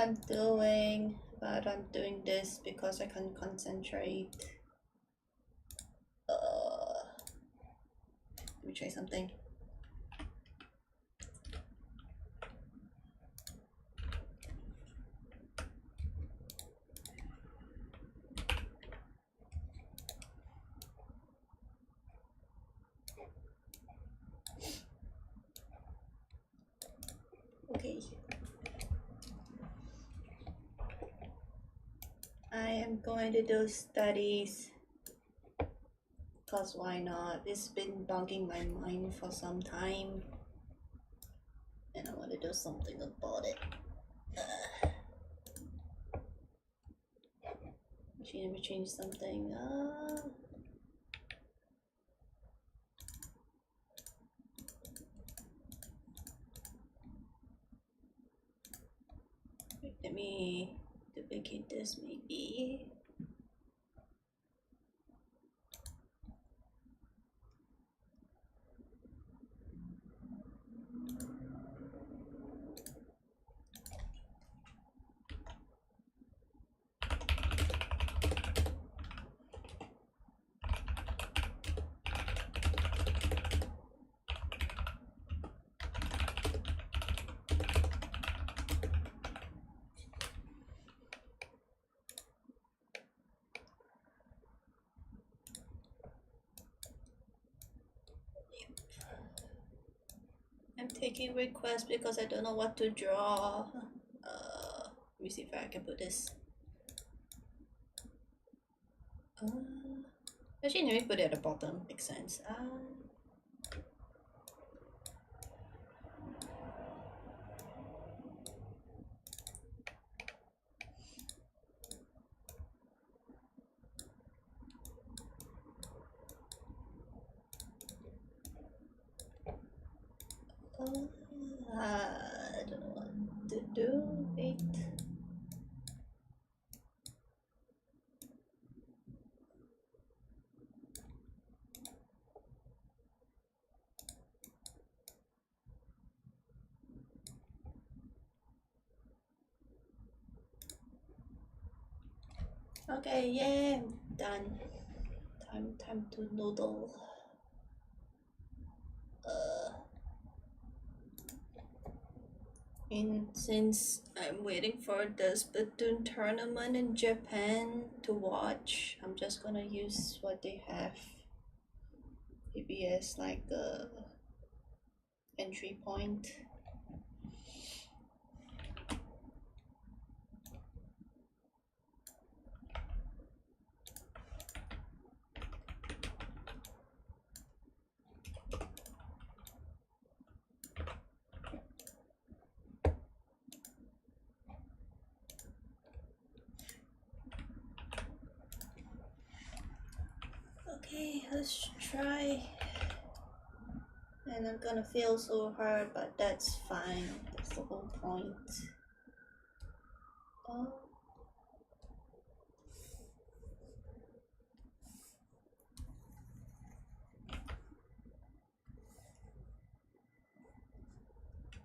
I'm doing, but I'm doing this because I can't concentrate. Let me try something. Okay. I am going to do studies. Cause why not? It's been bugging my mind for some time. And I want to do something about it. Actually, let me change something. Let me duplicate this maybe. I'm taking requests because I don't know what to draw. Let me see if I can put this. Actually, let me put it at the bottom. Makes sense. I don't know what to do. Wait. Okay, yeah, done. Time to noodle. And since I'm waiting for the Splatoon tournament in Japan to watch, I'm just gonna use what they have. Maybe as like a entry point. Okay, let's try. And I'm gonna fail so hard, but that's fine. That's the whole point. Oh.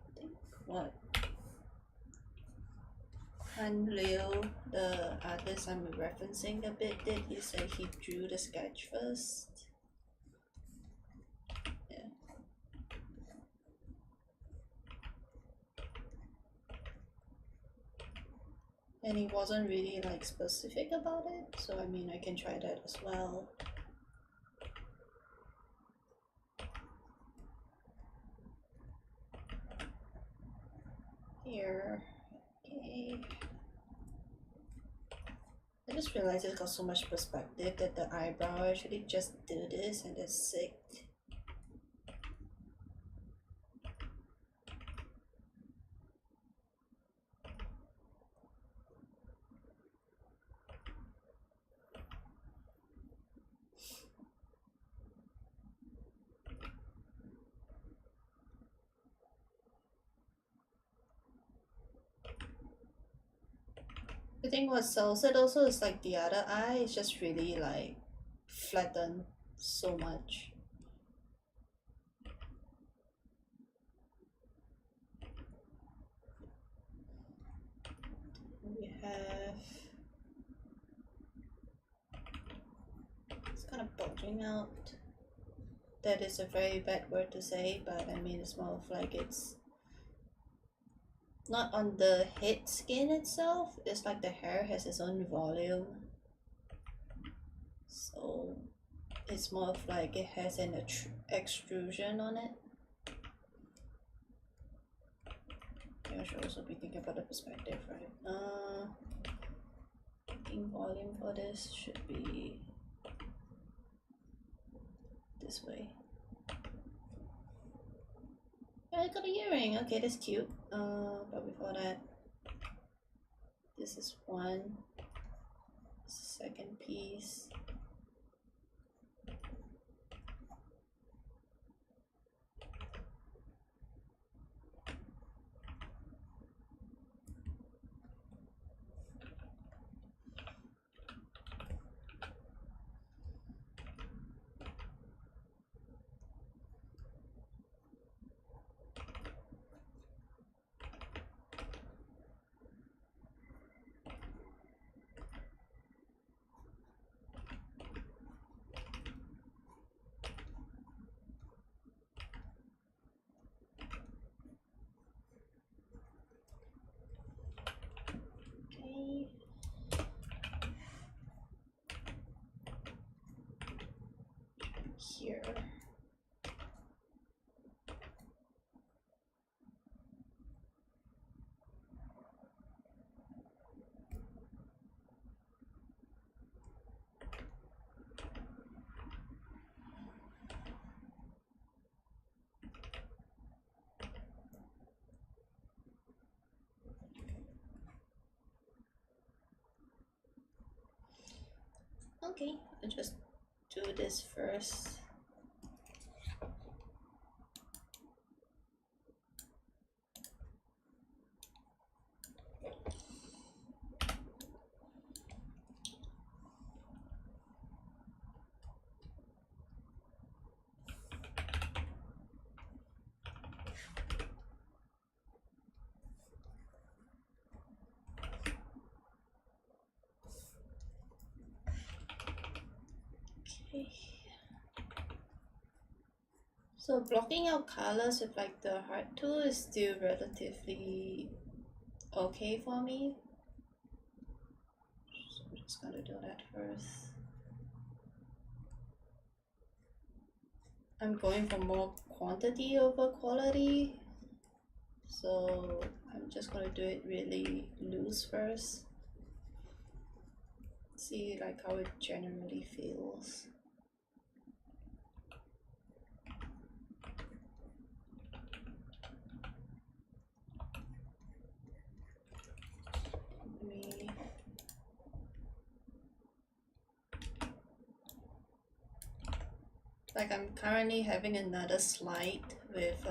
I think what Han Liu, the artist I'm referencing a bit, did he say he drew the sketch first? And he wasn't really like specific about it, so I mean I can try that as well. Here, okay. I just realized it's got so much perspective that the eyebrow actually just do this and that's sick. The thing what sells it also is like the other eye is just really like flattened so much. blotting out. That is a very bad word to say, but I mean it's more of like it's not on the head skin itself. It's like the hair has its own volume, so it's more of like it has an extrusion on it. I should also be thinking about the perspective, right? Thinking volume for this should be this way. Yeah, I got a earring. Okay, that's cute. But before that, this is one second piece. Okay. Here. Okay, I'll just do this first. Okay. So blocking out colors with like the heart tool is still relatively okay for me. So I'm just gonna do that first. I'm going for more quantity over quality, so I'm just gonna do it really loose first. See like how it generally feels. Like I'm currently having another slide with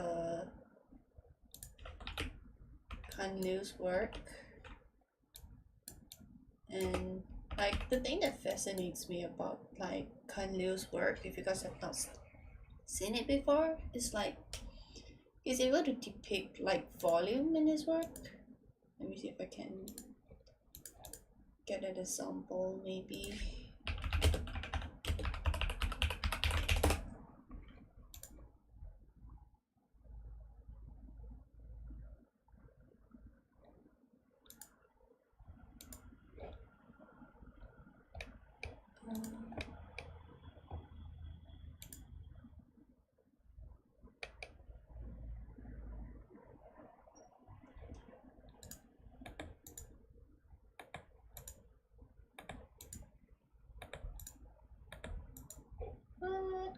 Kanlu's work, and like the thing that fascinates me about like Kanlu's work, if you guys have not seen it before, is like he's able to depict like volume in his work. Let me see if I can get an example maybe.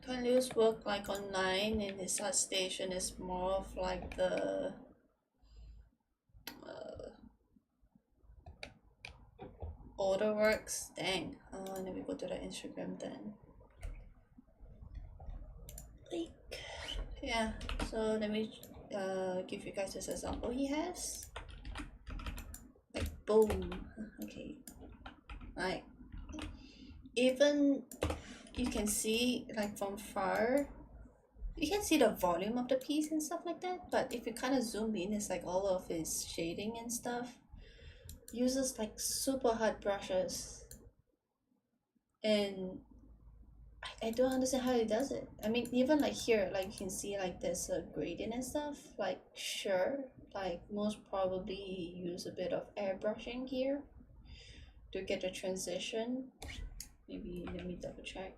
Kanlu's work like online in his art station is more of like the older works. Dang. Let me go to the Instagram then. Like, yeah. So let me give you guys this example he has. Like boom. Okay. Like even you can see like from far, you can see the volume of the piece and stuff like that, but if you kind of zoom in, it's like all of his shading and stuff uses like super hard brushes, and I don't understand how he does it. I mean, even like here, like you can see like there's a gradient and stuff. Like sure, like most probably use a bit of airbrushing here to get the transition. Maybe let me double check.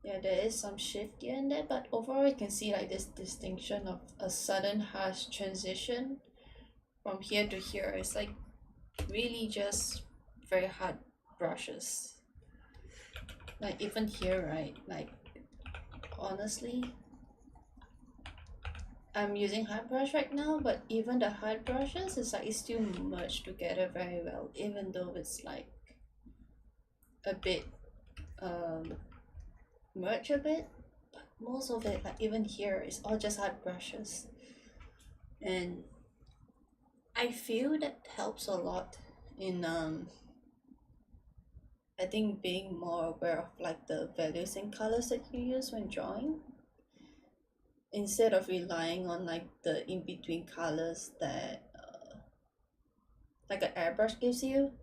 Yeah, there is some shift here and there, but overall you can see like this distinction of a sudden harsh transition from here to here. It's like really just very hard brushes. Like even here, right? Like honestly, I'm using hard brush right now, but even the hard brushes is like it's still merged together very well, even though it's like a bit um merged a bit. But most of it, like even here, is all just hard brushes, and I feel that helps a lot in I think being more aware of like the values and colors that you use when drawing, instead of relying on like the in-between colors that like an airbrush gives you.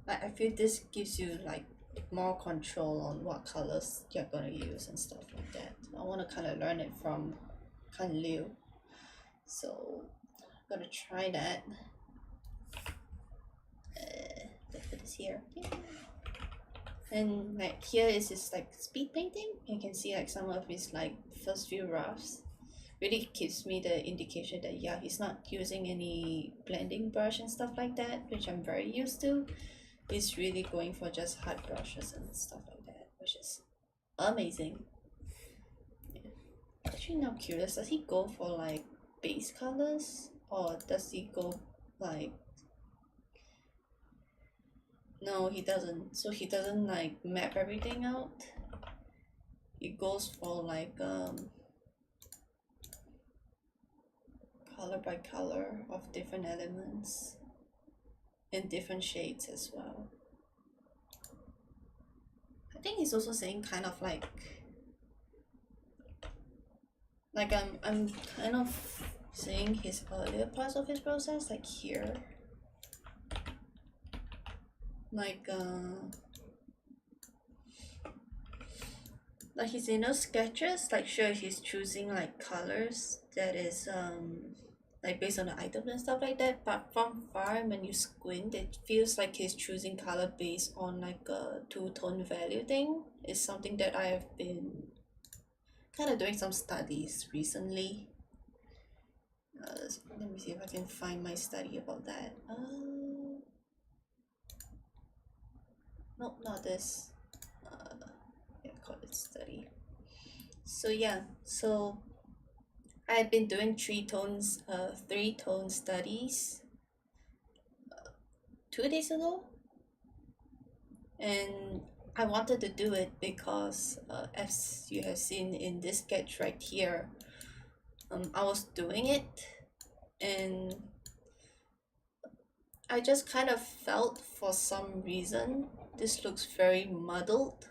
Like I feel this gives you like more control on what colors you're gonna use and stuff like that. I want to kind of learn it from Kan Liu, so I'm gonna try that. Let's put this here. And like here is his like speed painting. You can see like some of his like first few roughs. Really gives me the indication that yeah, he's not using any blending brush and stuff like that, which I'm very used to. He's really going for just hard brushes and stuff like that, which is amazing. Yeah. Actually, now I'm curious, does he go for like base colors or does he go like no, he doesn't. So he doesn't like map everything out. It goes for like color by color of different elements and different shades as well. I think he's also saying kind of like I'm kind of seeing his earlier parts of his process, like here. Like his inner sketches, like sure he's choosing like colors that is like based on the items and stuff like that, but from far when you squint it feels like he's choosing color based on like a two-tone value thing. It's something that I have been kind of doing some studies recently. Let me see if I can find my study about that. Nope, not this. Yeah, call it study. So yeah, so I've been doing three-tone studies 2 days ago, and I wanted to do it because as you have seen in this sketch right here, I was doing it and I just kind of felt for some reason this looks very muddled.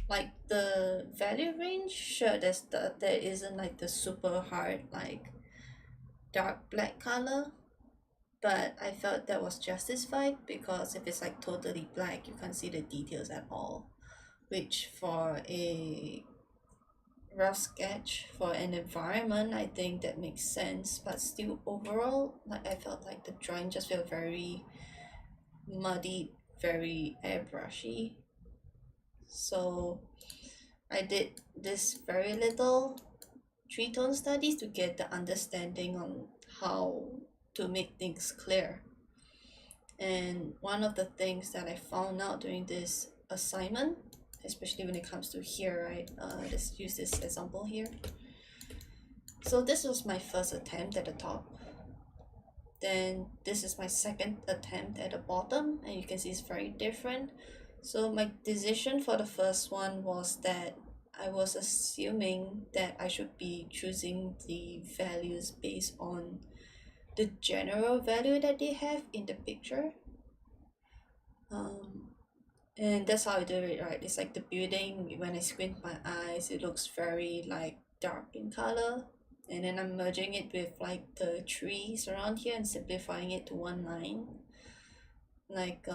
Like the value range, sure, there isn't like the super hard like dark black color, but I felt that was justified because if it's like totally black, you can't see the details at all, which for a rough sketch for an environment, I think that makes sense. But still, overall, like I felt like the drawing just felt very muddy, very airbrushy. So I did this very little three-tone studies to get the understanding on how to make things clear. And one of the things that I found out during this assignment, especially when it comes to here, right? Let's use this example here. So this was my first attempt at the top. Then this is my second attempt at the bottom, and you can see it's very different. So my decision for the first one was that I was assuming that I should be choosing the values based on the general value that they have in the picture. Um, and that's how I do it, right? It's like the building, when I squint my eyes, it looks very like dark in color. And then I'm merging it with like the trees around here and simplifying it to one line. Like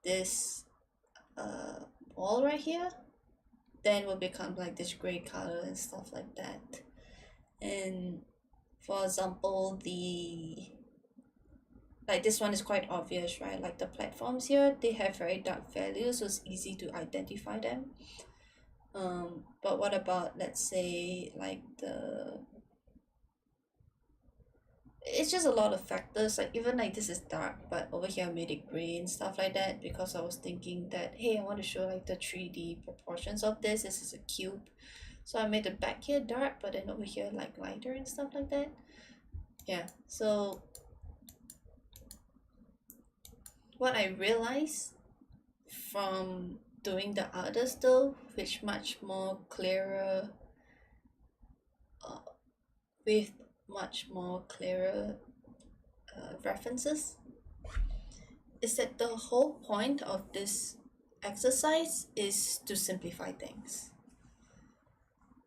this ball right here, then will become like this gray color and stuff like that. And for example, like this one is quite obvious, right? Like the platforms here, they have very dark values, so it's easy to identify them. But what about, let's say, like it's just a lot of factors, like even like this is dark, but over here I made it gray and stuff like that, because I was thinking that, hey, I want to show like the 3D proportions of this. This is a cube, so I made the back here dark, but then over here like lighter and stuff like that. Yeah, so what I realized from doing the others though, which much more clearer, uh, with much more clearer references, is that the whole point of this exercise is to simplify things.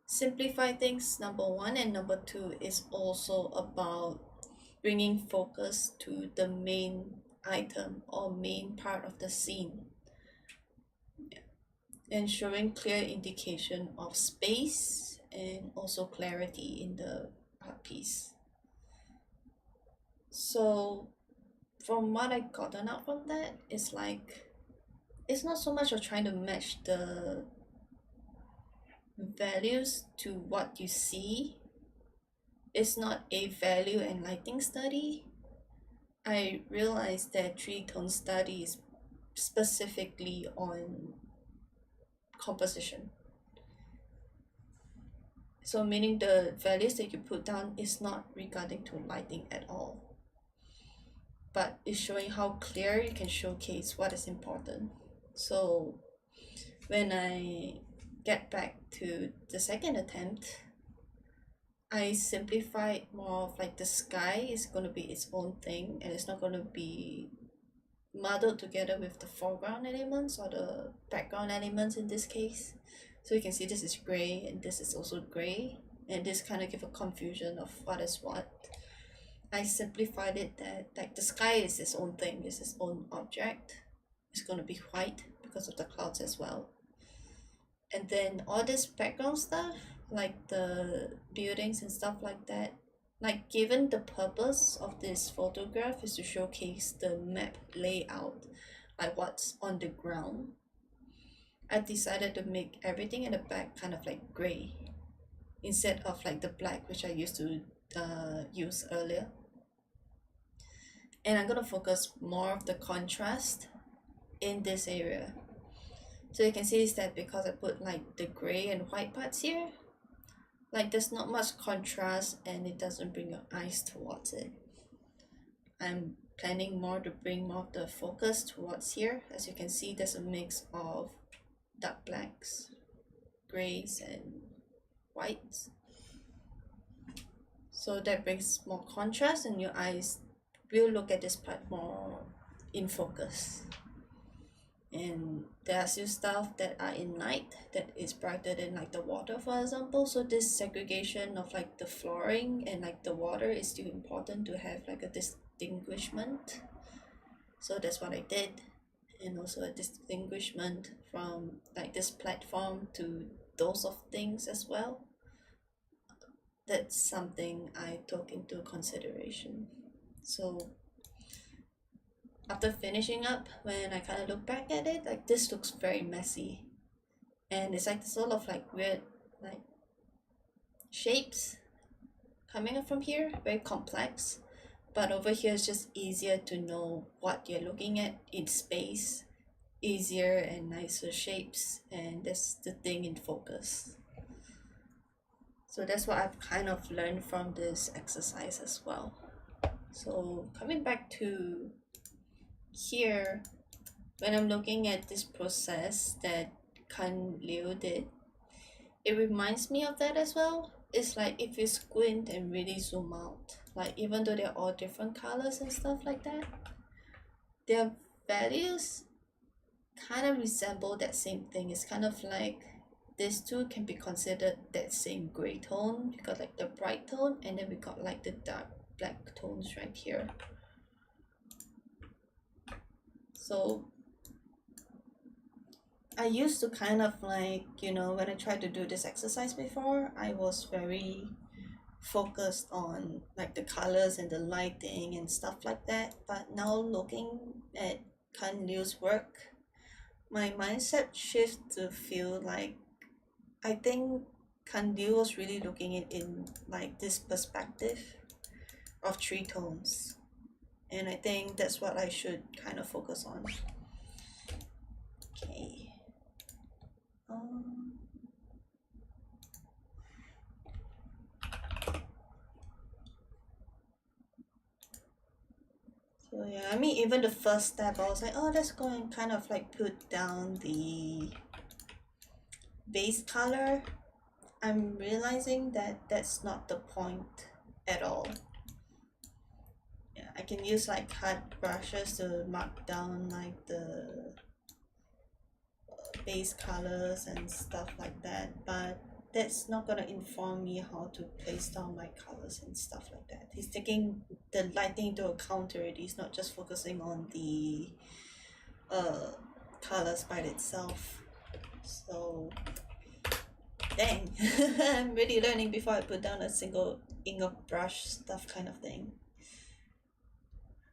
Simplify things, number one, and number two is also about bringing focus to the main item or main part of the scene, ensuring clear indication of space and also clarity in the art piece. So from what I gotten out from that, it's like it's not so much of trying to match the values to what you see. It's not a value and lighting study. I realized that three-tone study is specifically on composition. So meaning the values that you put down is not regarding to lighting at all, but it's showing how clear you can showcase what is important. So when I get back to the second attempt, I simplified more of like the sky is going to be its own thing, and it's not going to be muddled together with the foreground elements or the background elements in this case. So you can see this is gray and this is also gray, and this kind of give a confusion of what is what. I simplified it that like the sky is its own thing, is its own object. It's going to be white because of the clouds as well. And then all this background stuff, like the buildings and stuff like that, like given the purpose of this photograph is to showcase the map layout, like what's on the ground, I decided to make everything in the back kind of like gray instead of like the black which I used to use earlier. And I'm gonna focus more of the contrast in this area. So you can see is that because I put like the gray and white parts here, like there's not much contrast and it doesn't bring your eyes towards it. I'm planning more to bring more of the focus towards here. As you can see, there's a mix of dark blacks, grays and whites. So that brings more contrast and your eyes will look at this part more in focus. And there are still stuff that are in light that is brighter than like the water, for example. So this segregation of like the flooring and like the water is still important to have like a distinguishment. So that's what I did, and also a distinguishment from like this platform to those of things as well. That's something I took into consideration. So after finishing up, when I kind of look back at it, like this looks very messy, and it's like sort of like weird like shapes coming up from here, very complex, but over here it's just easier to know what you're looking at in space, easier and nicer shapes, and that's the thing in focus. So that's what I've kind of learned from this exercise as well. So coming back to here, when I'm looking at this process that Kan Liu did, it reminds me of that as well. It's like if you squint and really zoom out, like even though they're all different colors and stuff like that, their values kind of resemble that same thing. It's kind of like these two can be considered that same gray tone. We got like the bright tone, and then we got like the dark black tones right here. So I used to kind of like, you know, when I tried to do this exercise before, I was very focused on like the colors and the lighting and stuff like that. But now looking at Kan Liu's work, my mindset shift to feel like I think Kan Liu was really looking at in like this perspective of three tones. And I think that's what I should kind of focus on. Okay. Um, so yeah, I mean even the first step I was like, oh, let's go and kind of like put down the base color. I'm realizing that that's not the point at all. Yeah, I can use like hard brushes to mark down like the base colors and stuff like that, but that's not gonna inform me how to place down my colors and stuff like that. He's taking the lighting into account already. He's not just focusing on the uh colors by itself. So dang, I'm really learning before I put down a single ink brush stuff kind of thing.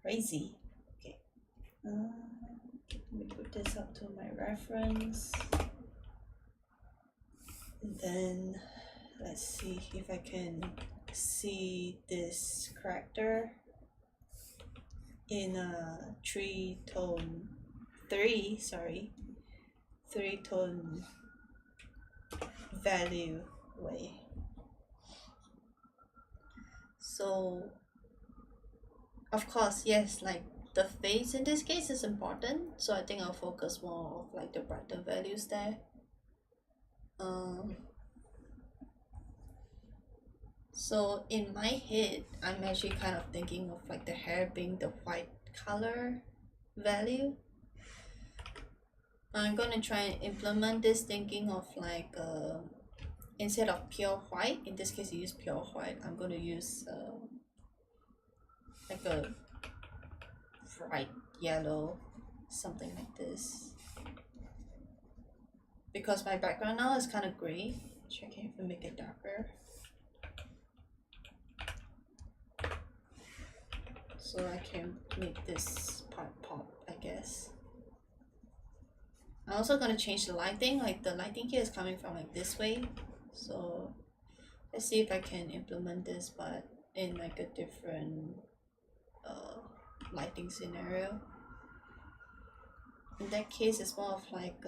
Crazy. Okay. Let me put this up to my reference. And then let's see if I can see this character in a three tone value way. So of course, yes, like the face in this case is important, so I think I'll focus more of like the brighter values there. So in my head, I'm actually kind of thinking of like the hair being the white color value. I'm gonna try and implement this thinking of like instead of pure white, in this case I use pure white, I'm gonna use like a bright yellow, something like this. Because my background now is kind of gray, checking if I make it darker. So I can make this part pop, I guess. I'm also gonna change the lighting, like the lighting here is coming from like this way. So let's see if I can implement this but in like a different lighting scenario. In that case it's more of like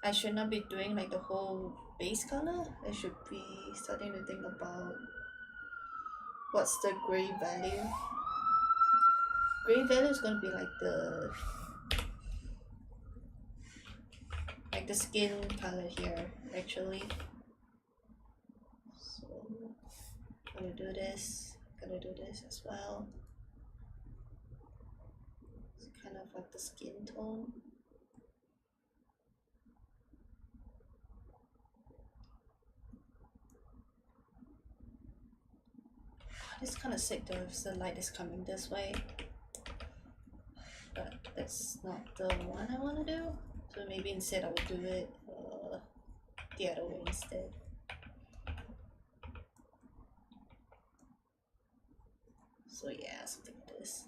I should not be doing like the whole base color. I should be starting to think about what's the gray value. Gray value is gonna be like the skin color here actually. So gonna do this as well. It's kind of like the skin tone. It's kind of sick though if the light is coming this way, but that's not the one I want to do. So maybe instead I will do it the other way instead. So yeah, something like this.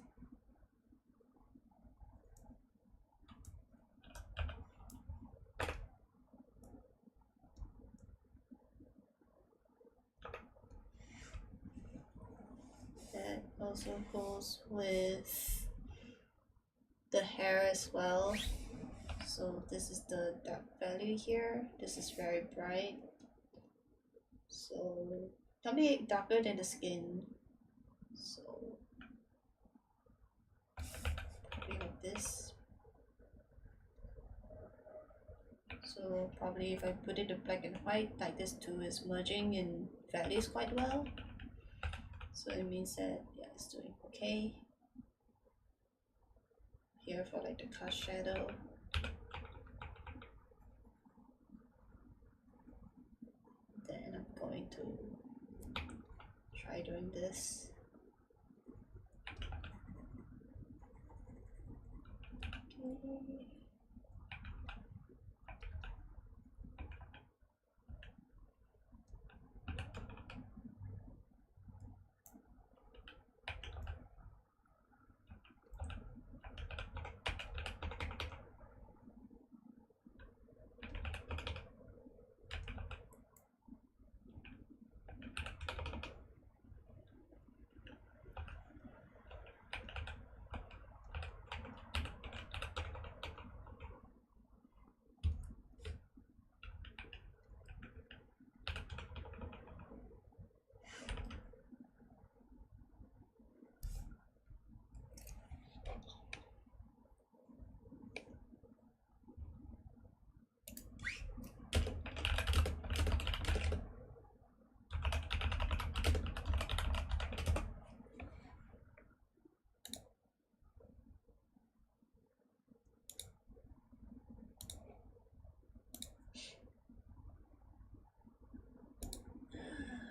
That also goes with the hair as well. So this is the dark value here. This is very bright. So probably darker than the skin. So probably like this. So probably if I put it to black and white, like this too is merging in values quite well. So it means that yeah, it's doing okay. Here for like the cast shadow. Then I'm going to try doing this. Okay.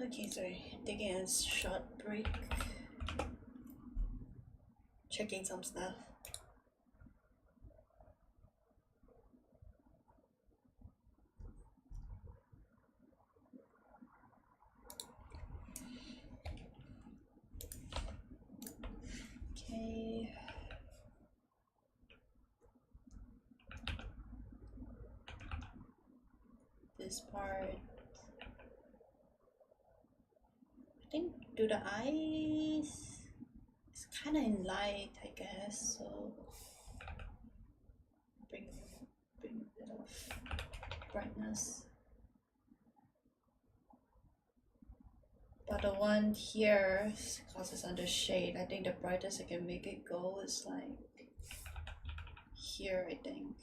Okay, sorry, taking a short break, checking some stuff. Okay. This part, I think, do the eyes? It's kind of in light, I guess. So bring a bit of brightness. But the one here, because it's under shade, I think the brightest I can make it go is like here, I think.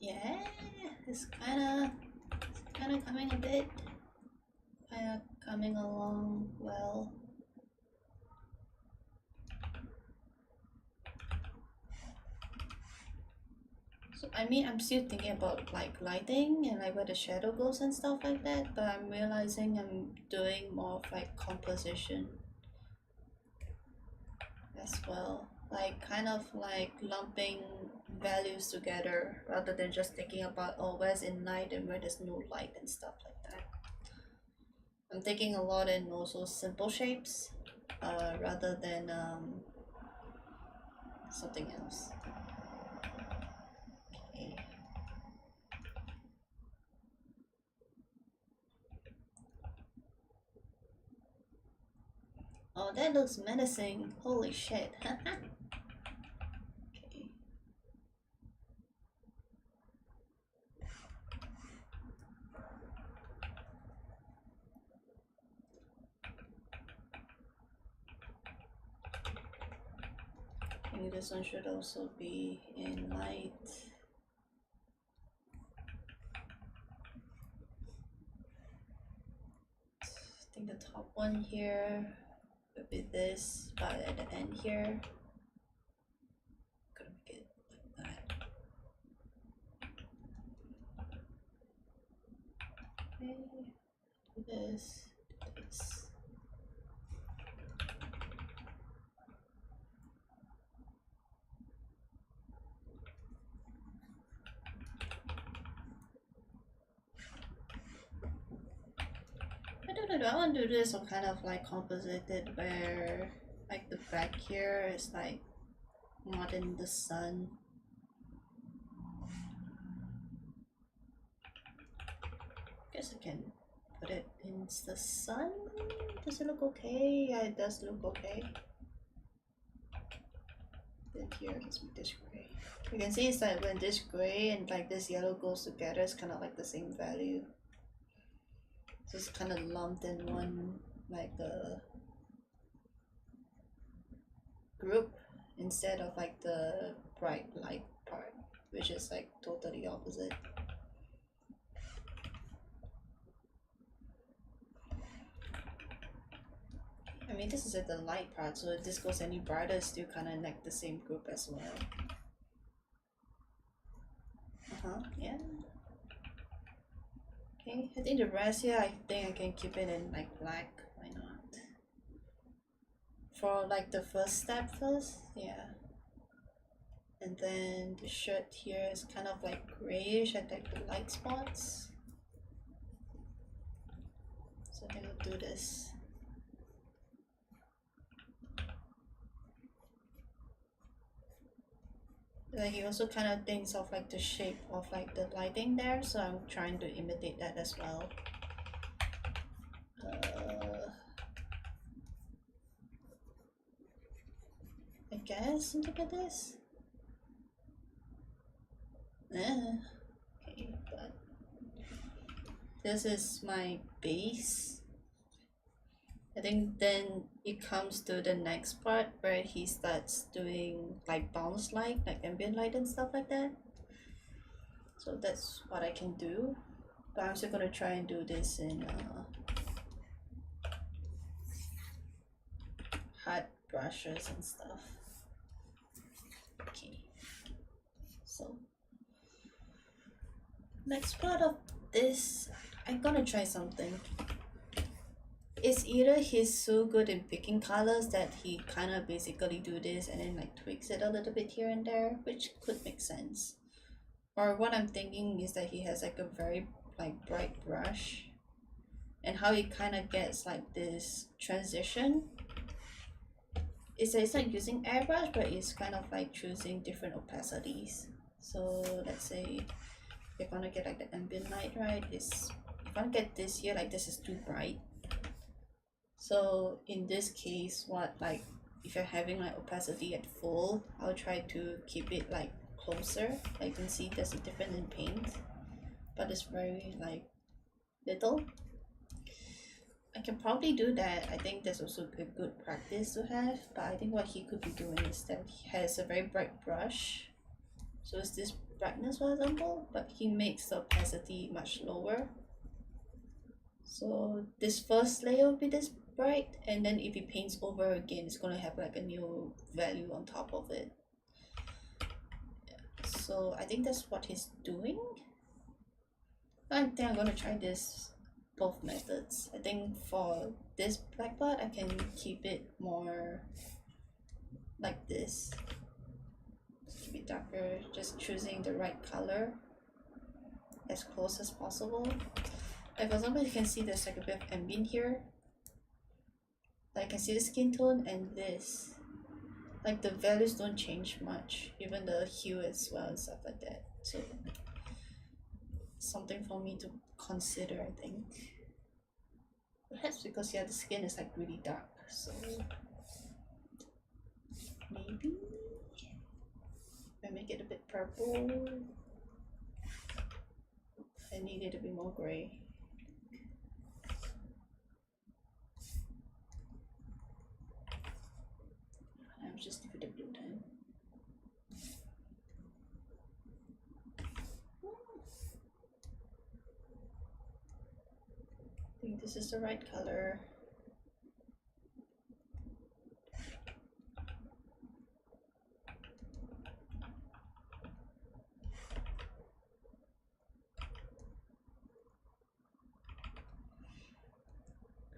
Yeah, it's kind of coming a bit, kind of coming along well. So I mean, I'm still thinking about like lighting and like where the shadow goes and stuff like that, but I'm realizing I'm doing more of like composition as well, like kind of like lumping values together rather than just thinking about, oh, where's in light and where there's no light and stuff like that. I'm thinking a lot in also simple shapes rather than something else. Okay. Oh, that looks menacing. Holy shit. Okay. I think this one should also be in light. I think the top one here would be this, but at the end here, gonna make it like that. Okay, do this, do this. I don't know, do I want to do this or kind of like composited where like the back here is like not in the sun? Guess I can put it in the sun. Does it look okay? Yeah, it does look okay. Then here, let's make this gray. You can see it's like when this gray and like this yellow goes together, it's kind of like the same value. So it's kind of lumped in one like group instead of like the bright light part, which is like totally opposite. I mean, this is at the light part, so if this goes any brighter, it's still kind of like the same group as well. Yeah. Okay, I think the rest here, I think I can keep it in like black. Why not? For like the first step first, yeah. And then the shirt here is kind of like grayish at like the light spots. So I think I'll do this. Like he also kind of thinks of like the shape of like the lighting there, so I'm trying to imitate that as well. I guess something like this. Okay, but this is my base. I think then it comes to the next part where he starts doing like bounce light, like ambient light and stuff like that. So that's what I can do. But I'm still gonna try and do this in cut brushes and stuff. Okay, so next part of this, I'm gonna try something. It's either he's so good in picking colors that he kind of basically do this and then like tweaks it a little bit here and there, which could make sense. Or what I'm thinking is that he has like a very like bright brush, and how he kind of gets like this transition is that it's not using airbrush, but it's kind of like choosing different opacities. So let's say you're gonna get like the ambient light, right? It's you're gonna get this here, like this is too bright. So in this case, what like if you're having like opacity at full, I'll try to keep it like closer. I can see there's a difference in paint, but it's very like little. I can probably do that. I think that's also a good practice to have, but I think what he could be doing is that he has a very bright brush. So it's this brightness, for example, but he makes the opacity much lower. So this first layer will be this bright, and then if he paints over again, it's gonna have like a new value on top of it. So I think that's what he's doing. I think I'm gonna try this both methods. I think for this black part, I can keep it more like this. Keep it darker, just choosing the right color as close as possible. Like for example, you can see there's like a bit of ambient here. Like I can see the skin tone and this. Like the values don't change much, even the hue as well and stuff like that. So something for me to consider, I think. Perhaps because yeah, the skin is like really dark, so maybe I make it a bit purple. I need it to be more gray. I'm just give it a blue then. I think this is the right color.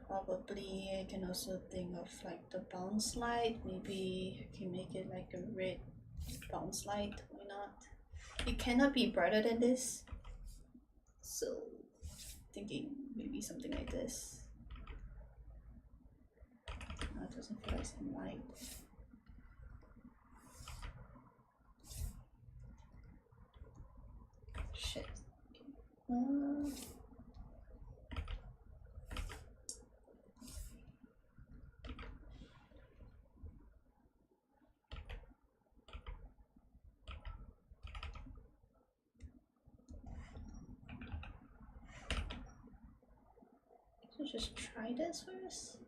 Probably I can also think of like the bounce light. Maybe I can make it like a red bounce light. Why not? It cannot be brighter than this. So thinking maybe something like this. No, it doesn't feel like some light. Shit. So just try this first.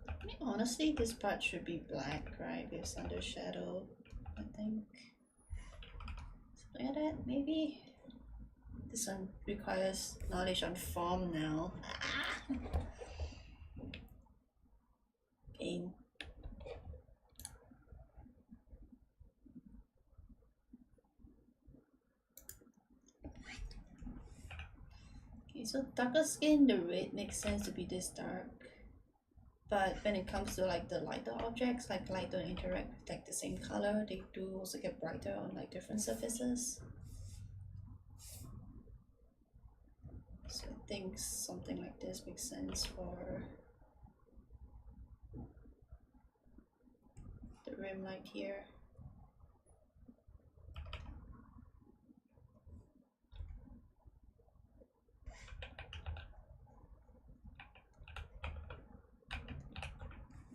I mean, honestly, this part should be black, right? With under shadow, I think. Something like that, maybe. This one requires knowledge on form now. Pain. Okay, so darker skin, the red makes sense to be this dark. But when it comes to like the lighter objects, like light don't interact with like the same color, they do also get brighter on like different surfaces. So I think something like this makes sense for the rim light here.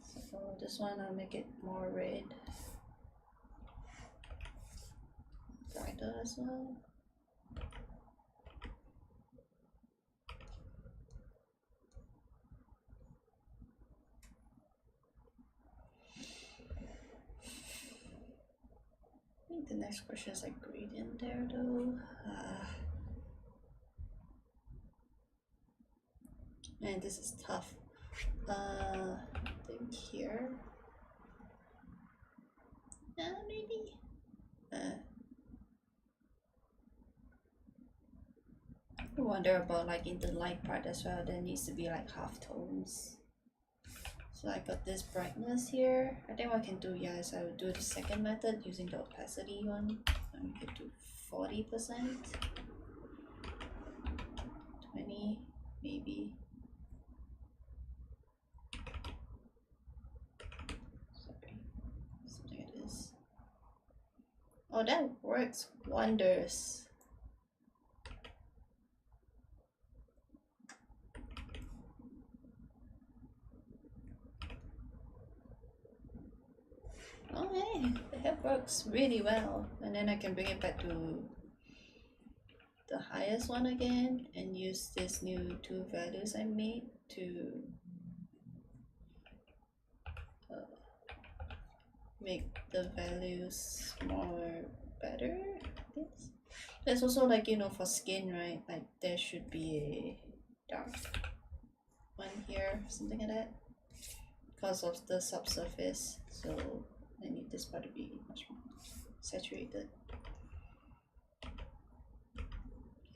So this one I'll make it more red, brighter as well. the next question is like gradient there though. Man, this is tough. I think here. Maybe. I wonder about like in the light part as well. There needs to be like half tones. So I got this brightness here. I think what I can do, yeah, is I will do the second method using the opacity one. And we could do 40%, 20, maybe. Sorry, something like this. Oh, that works wonders. Oh hey, that works really well. And then I can bring it back to the highest one again and use these new two values I made to make the values more better, I guess. There's also like, you know, for skin, right? Like there should be a dark one here, something like that, because of the subsurface. So I need this part to be much more saturated.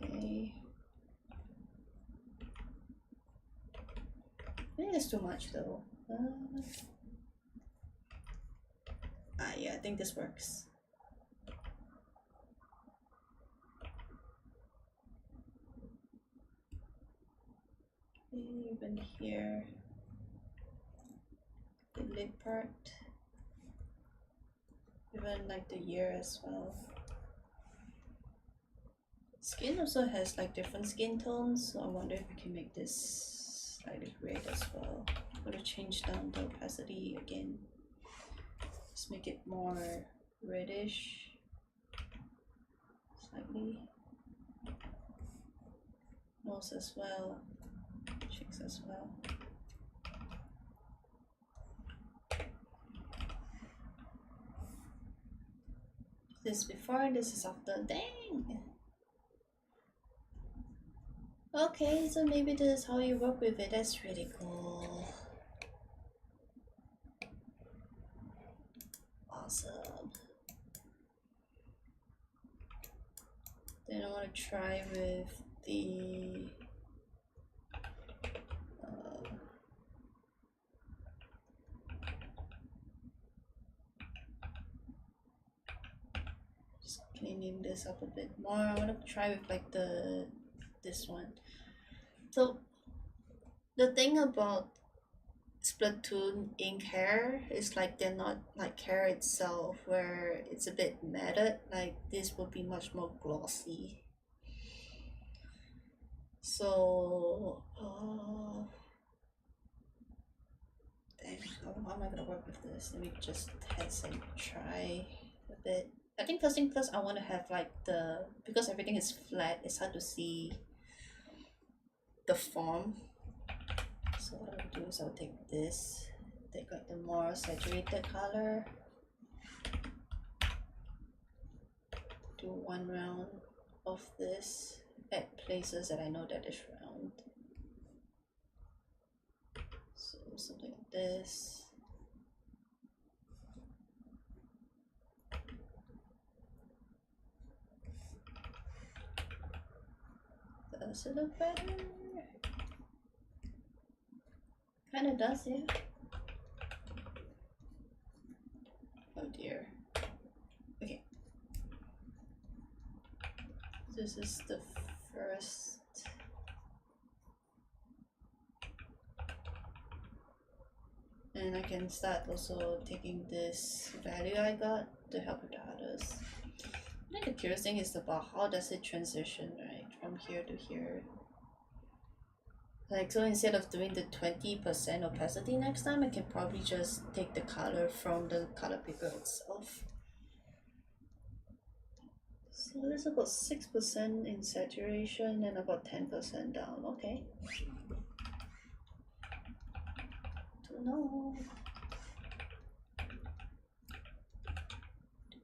Okay. I think it's too much though. Yeah, I think this works. Even here, the lip part, even like the ear as well. Skin also has like different skin tones, so I wonder if we can make this slightly red as well. I'm gonna change down the opacity again. Just make it more reddish, slightly. Nose as well, cheeks as well. This before, this is after. Dang! Okay, so maybe this is how you work with it. That's really cool. Awesome. Then I want to try with the just cleaning this up a bit more. I want to try with like this one. So the thing about Splatoon ink hair is like they're not like hair itself, where it's a bit matted. Like this would be much more glossy. So dang, how am I gonna work with this? Let me just test and try a bit. I think first thing first, I want to have like because everything is flat, it's hard to see the form. So what I'll do is I'll take this, take like the more saturated color, do one round of this at places that I know that is round. So something like this. Does it look better? Kinda does, yeah. Oh dear. Okay. This is the first. And I can start also taking this value I got to help with the others. I think the curious thing is about how does it transition, right, from here to here. Like, so instead of doing the 20% opacity next time, I can probably just take the color from the color picker itself. So there's about 6% in saturation and about 10% down. Okay. Don't know.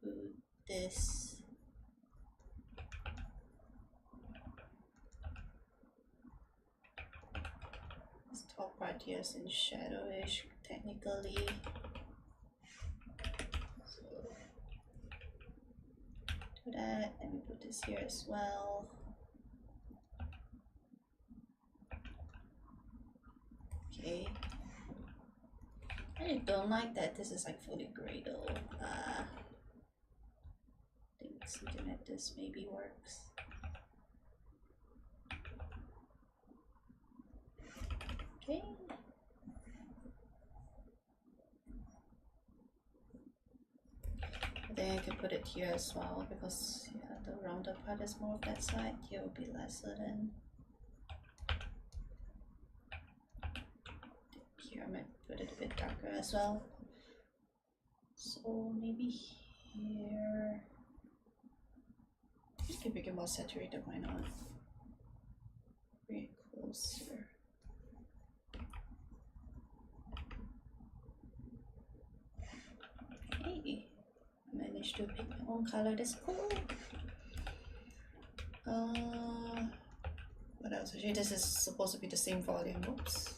Dude. this. This top part here is in shadowish technically. So do that. Let me put this here as well. Okay. I don't like that this is like fully gray though. I think something like this maybe works. Okay. I think I can put it here as well because yeah, the rounder part is more of that side. Here will be lesser than. Here I might put it a bit darker as well. So maybe here. Just keep it more saturated, why not? Bring it closer. Okay, I managed to pick my own color. That's cool. What else? Actually, this is supposed to be the same volume. Oops.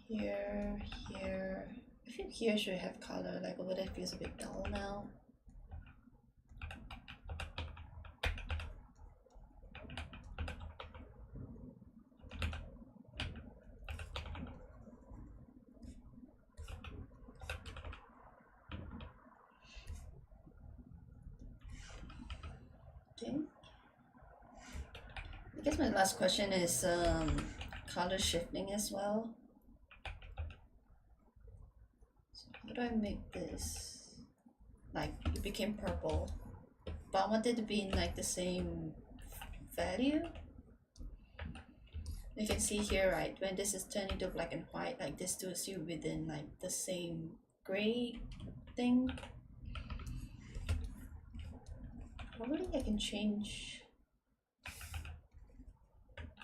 Here. I think here should have color. Like over there feels a bit dull now. Okay. I guess my last question is color shifting as well. So how do I make this? Like it became purple, but I want it to be in like the same value. You can see here, right, when this is turning to black and white, like this still within like the same gray thing. Probably I can change.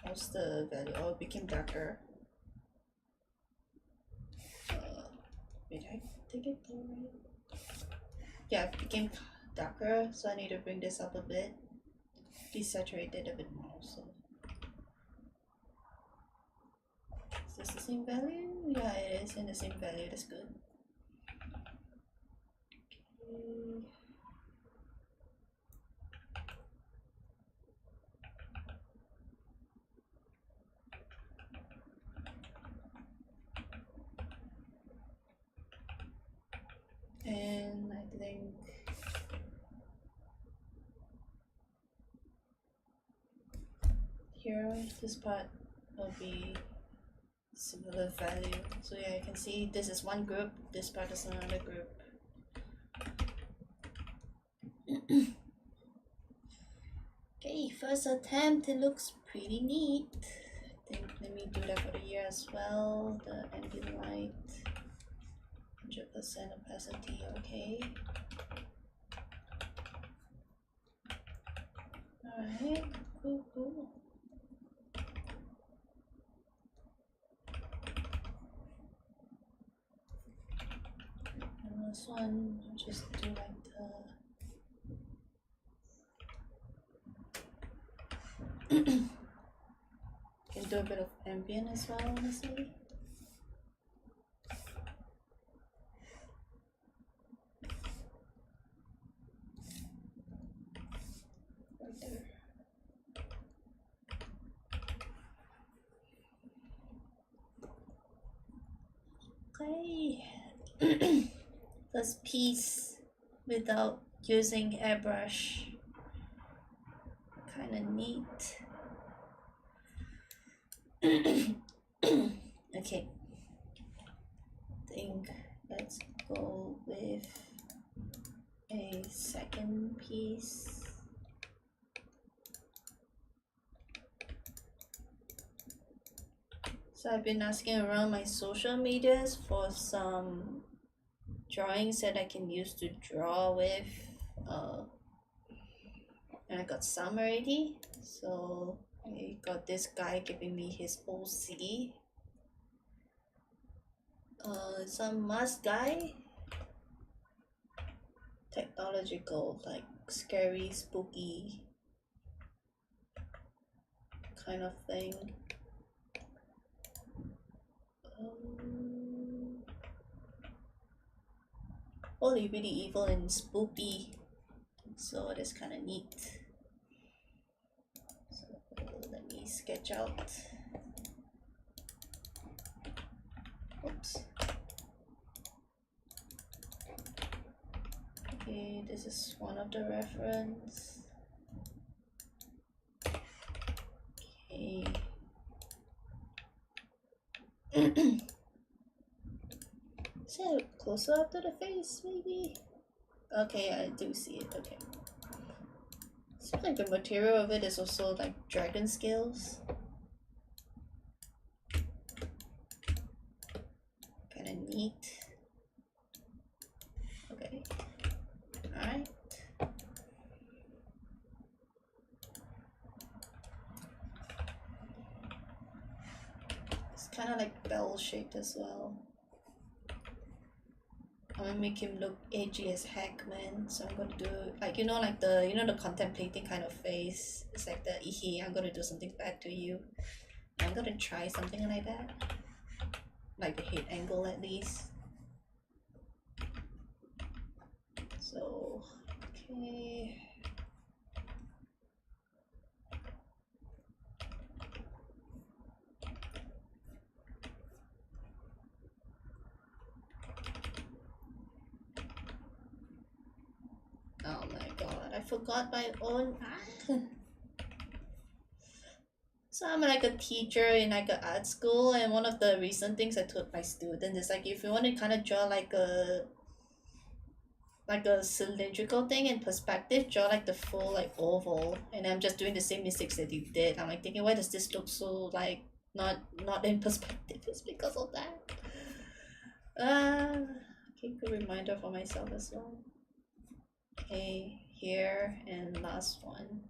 How's the value? Oh, it became darker. Did I take it there right? Yeah, it became darker, so I need to bring this up a bit. Desaturate it a bit more. So is this the same value? Yeah, it is in the same value. That's good. Okay. And I think here this part will be similar value. So yeah, you can see this is one group, this part is another group. Okay, first attempt, it looks pretty neat. I think let me do that for the year as well. The ambient light, 100% opacity, okay. Alright, cool. And this one, I'll just do like can do a bit of ambient as well, honestly. Right there. Okay. First piece without using airbrush. Kinda neat. Okay. I think let's go with a second piece. So I've been asking around my social medias for some drawings that I can use to draw with, and I got some already. So I got this guy giving me his OC, some mask guy. technological, like scary, spooky kind of thing. Only really evil and spooky, so it is kind of neat. So let me sketch out. Oops. Okay, this is one of the reference. Okay. So closer up to the face, maybe. Okay, I do see it. Okay. Seems like the material of it is also like dragon scales. Kind of neat. Okay. Alright. It's kind of like bell shaped as well. I'm gonna make him look edgy as heck, man. So I'm gonna do like like the contemplating kind of face. It's like the I'm gonna do something bad to you. I'm gonna try something like that. Like the head angle at least. So okay. Oh my god, I forgot my own. So I'm like a teacher in like an art school, and one of the recent things I taught my students is like if you want to kind of draw like a cylindrical thing in perspective, draw like the full like oval. And I'm just doing the same mistakes that you did. I'm like thinking, why does this look so like not in perspective? It's because of that. Okay, good reminder for myself as well. Okay, here and last one.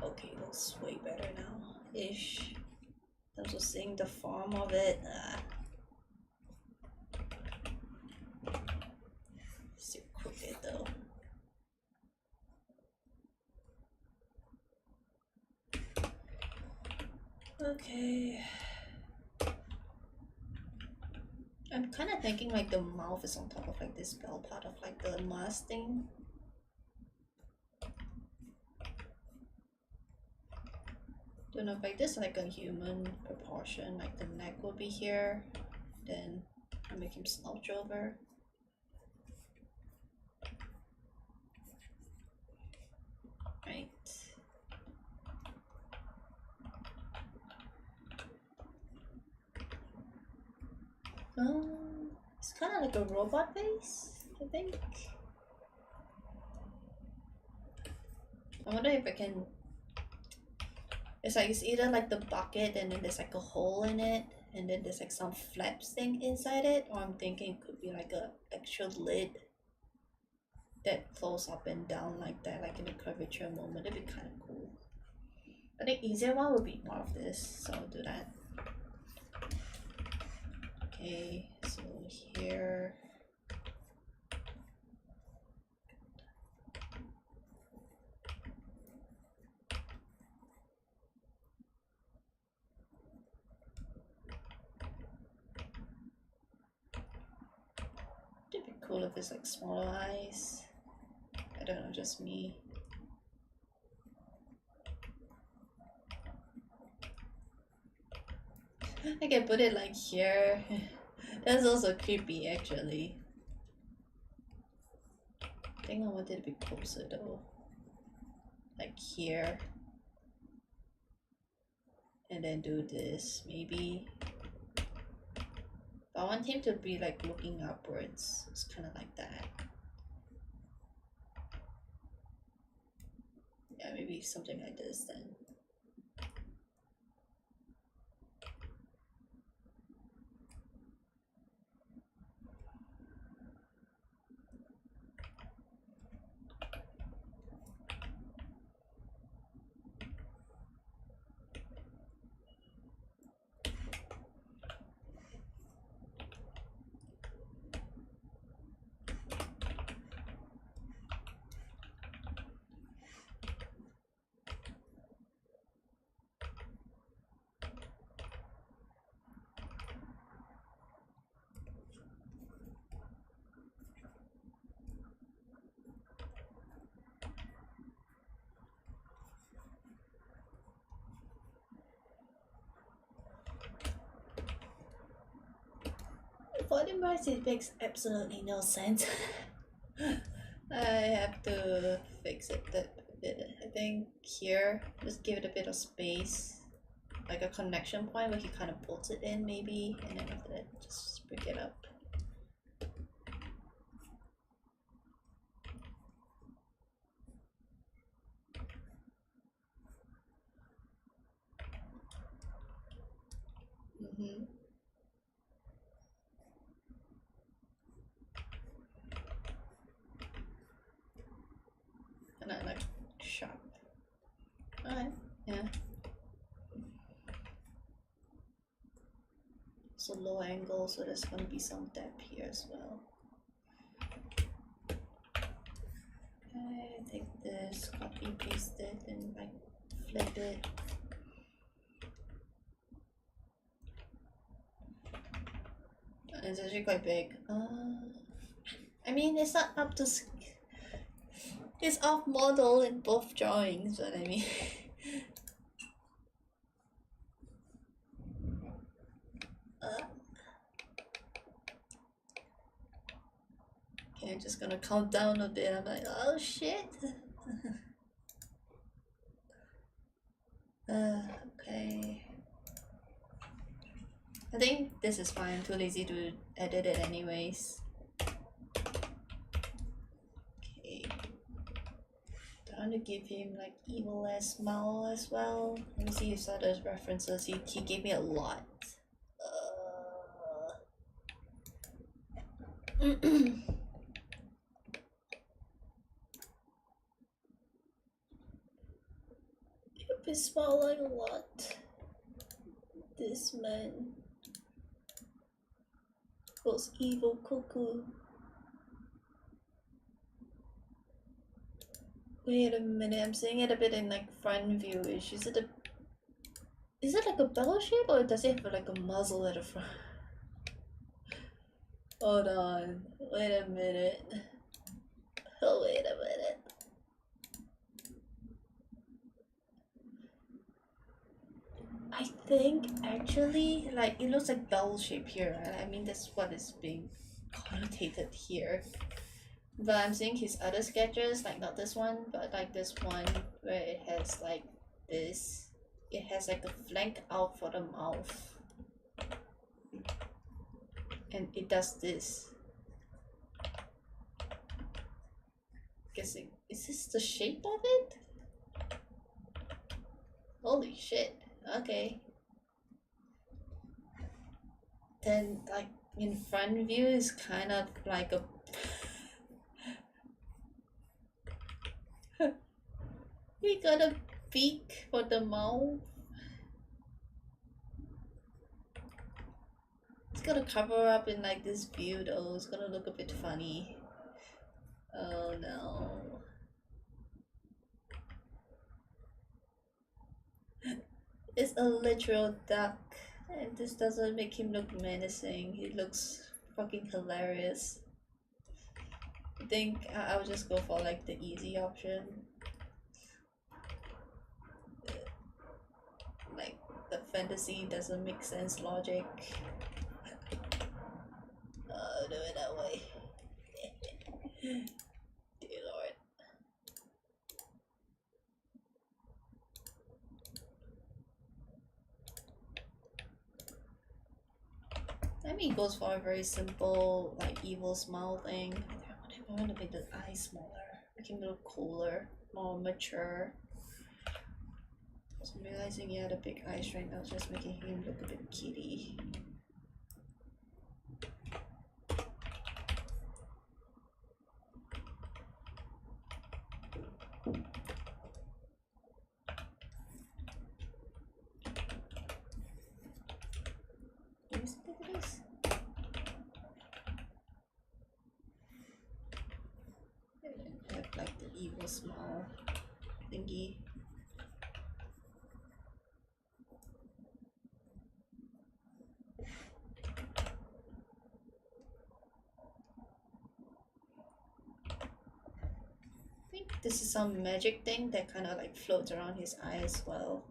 Okay, looks way better now ish. I'm just seeing the form of it. Still crooked though. Okay. I'm kind of thinking like the mouth is on top of like this bell part of like the mask thing. Don't know if like this like a human proportion, like the neck will be here, then I make him slouch over. Right. It's kind of like a robot face, I think. I wonder if I can. It's like it's either like the bucket and then there's like a hole in it and then there's like some flaps thing inside it, or I'm thinking it could be like a actual lid that flows up and down like that, like in a curvature moment. It'd be kind of cool. I think easier one would be more of this, so I'll do that. Okay, so here. It'd be cool if it's like smaller eyes. I don't know, just me. I can put it like here. That's also creepy actually. I think I want it to be closer though. Like here. And then do this, maybe. But I want him to be like looking upwards. It's kind of like that. Yeah, maybe something like this then. body brush, it makes absolutely no sense. I have to fix it a bit. I think here, just give it a bit of space. Like a connection point where he kind of bolts it in maybe, and then after that, just break it up. And I like sharp. Alright, yeah. So low angle, so there's gonna be some depth here as well. Okay, take this, copy paste it, and like flip it. It's actually quite big. I mean, it's not up to. It's off model in both drawings, but I mean. Okay, I'm just gonna count down a bit. I'm like, oh shit. Okay. I think this is fine. I'm too lazy to edit it anyways. Okay. Trying to give him like evil ass smile as well. Let me see his other references. He gave me a lot. You've been smiling a lot. This man goes evil cuckoo. Wait a minute, I'm seeing it a bit in like front view-ish. Is it like a bell shape, or does it have like a muzzle at the front? Hold on, wait a minute. Oh, wait a minute. I think actually, like, it looks like bell shape here, and I mean that's what is being connotated here. But I'm seeing his other sketches, like not this one, but like this one where it has like this. It has like a flank out for the mouth. And it does this. Guessing, is this the shape of it? Holy shit, okay. Then like in front view is kind of like a we got a beak for the mouth. It's gonna cover up in like this view though. It's gonna look a bit funny. Oh no. It's a literal duck, and this doesn't make him look menacing. He looks fucking hilarious. I think I'll just go for like the easy option. Like the fantasy doesn't make sense logic. Do it that way. Dear Lord. I mean, it goes for a very simple, like evil smile thing. I want to make the eyes smaller, make him look cooler, more mature. So I'm realizing he had a big eyes right now, just making him look a bit kitty. Have like the evil smile thingy. I think this is some magic thing that kind of like floats around his eye as well.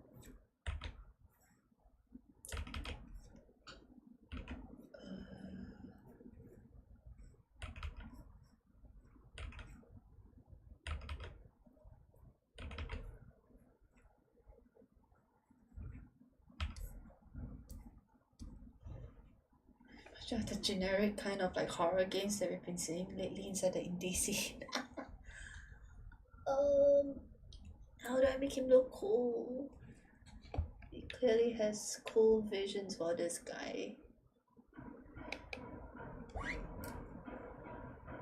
The generic kind of like horror games that we've been seeing lately inside the indie scene. um, how do I make him look cool? He clearly has cool visions for this guy.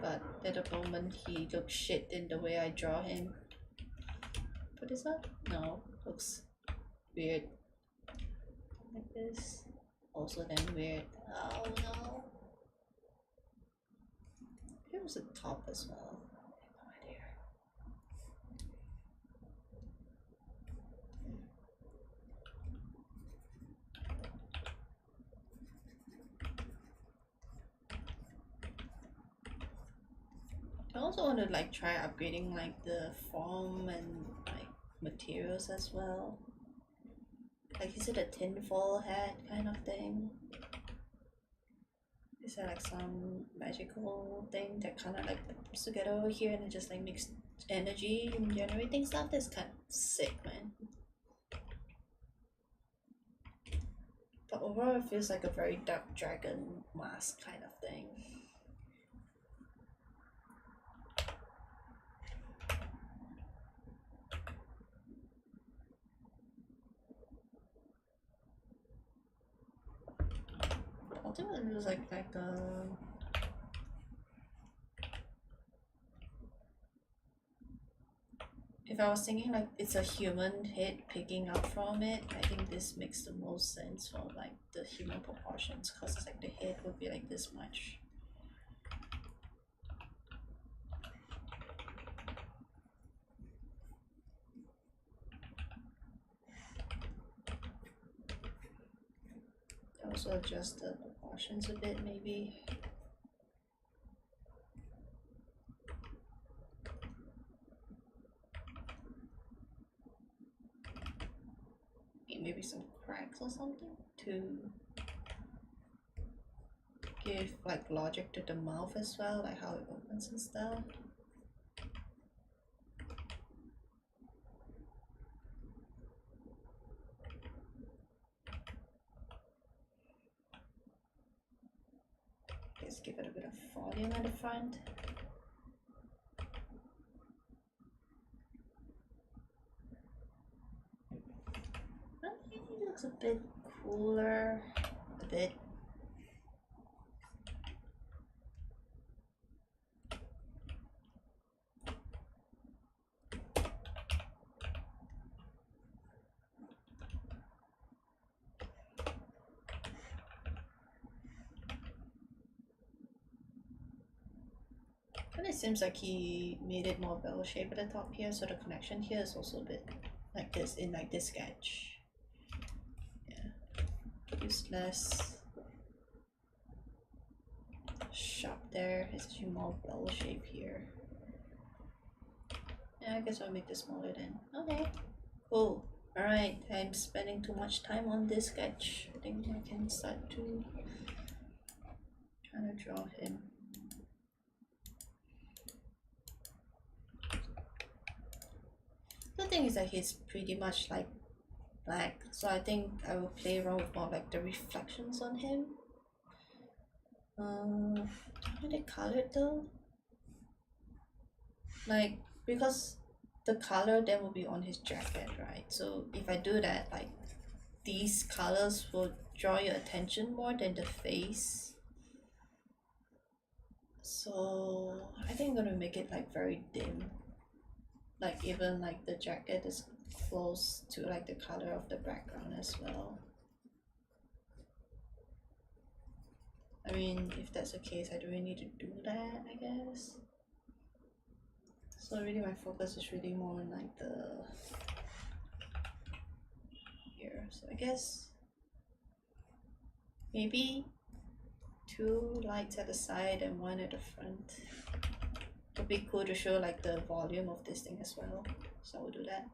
But at the moment he looks shit in the way I draw him. Put this up? No, looks weird. Like this. Also then weird. Oh no. Here's the top as well. No idea. I also want to like try upgrading like the form and like materials as well. Like is it a tinfoil hat kind of thing? Is there like some magical thing that kind of like puts together over here and it just like makes energy and generating stuff? That's kind of sick, man. But overall it feels like a very dark dragon mask kind of thing. Ultimately it was like if I was thinking like it's a human head picking up from it, I think this makes the most sense for like the human proportions because it's like the head would be like this much. Also adjust the proportions a bit maybe. Maybe some cracks or something to give like logic to the mouth as well, like how it opens and stuff. Let's give it a bit of volume at the front. It looks a bit cooler, a bit. And it seems like he made it more bell shape at the top here, so the connection here is also a bit like this in like this sketch. Yeah, use less sharp there. It's actually more bell shape here. Yeah, I guess I'll make this smaller then. Okay, cool. Alright, I'm spending too much time on this sketch. I think I can start to kind of draw him. The thing is that he's pretty much like black, so I think I will play around with more like the reflections on him. How are they colored though? Like, because the color then will be on his jacket, right? So if I do that, like these colors will draw your attention more than the face. So I think I'm gonna make it like very dim. Like even like the jacket is close to like the color of the background as well. I mean, if that's the case, I don't really need to do that, I guess. So really my focus is really more on like the here. So I guess maybe 2 lights at the side and 1 at the front. It'd be cool to show like the volume of this thing as well. So I will do that.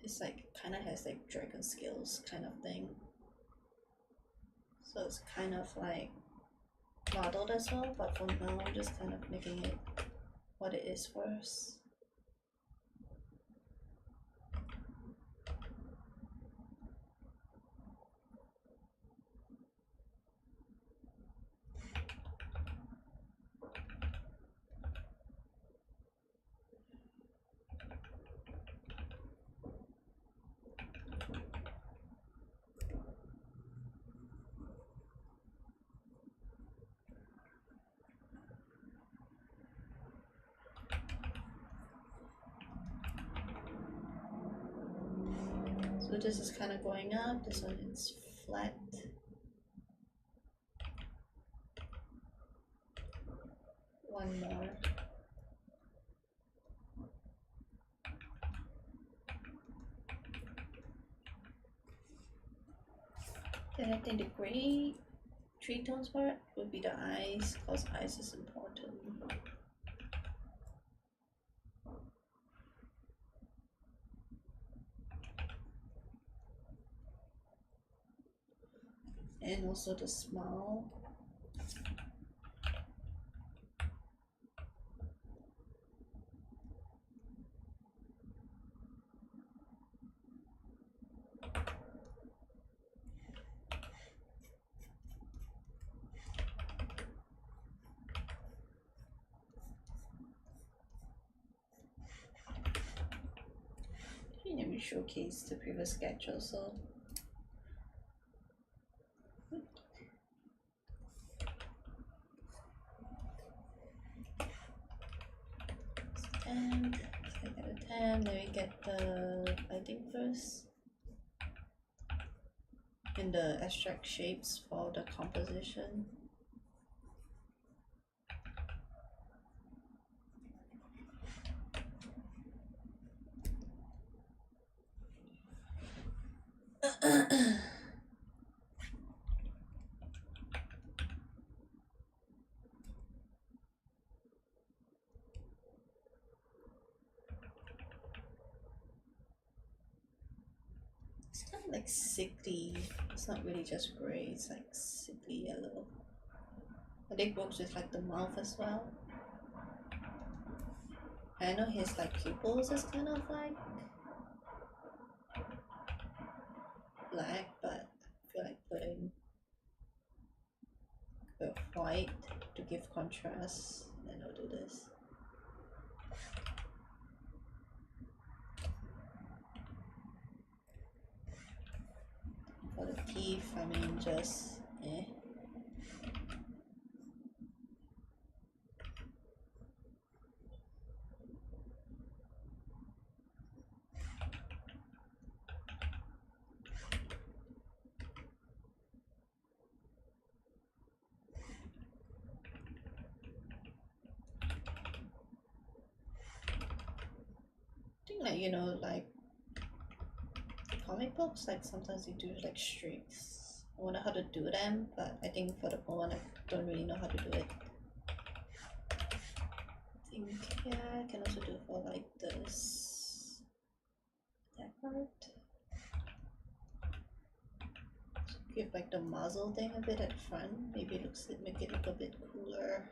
It's like kind of has like dragon skills kind of thing. So it's kind of like modeled as well, but for now I'm just kind of making it what it is first. So this is kind of going up, this one is flat. One more. Then I think the gray three tones part would be the eyes, because eyes is important. And also the smile. Let me showcase the previous sketch also. And I get a 10, then we get the lighting first. And the abstract shapes for the composition. It's kind of like sickly. It's not really just gray, it's like sickly yellow. I think works with like the mouth as well. I know his like pupils is kind of like black, but I feel like putting a bit of white to give contrast, and I'll do this. For the teeth, I mean just I think like, you know, like comic books, like sometimes they do like streaks. I wonder how to do them, but I think for the moment I don't really know how to do it. I think, yeah, I can also do for like this, that part. So give like the muzzle thing a bit at front, maybe it looks, make it look a bit cooler.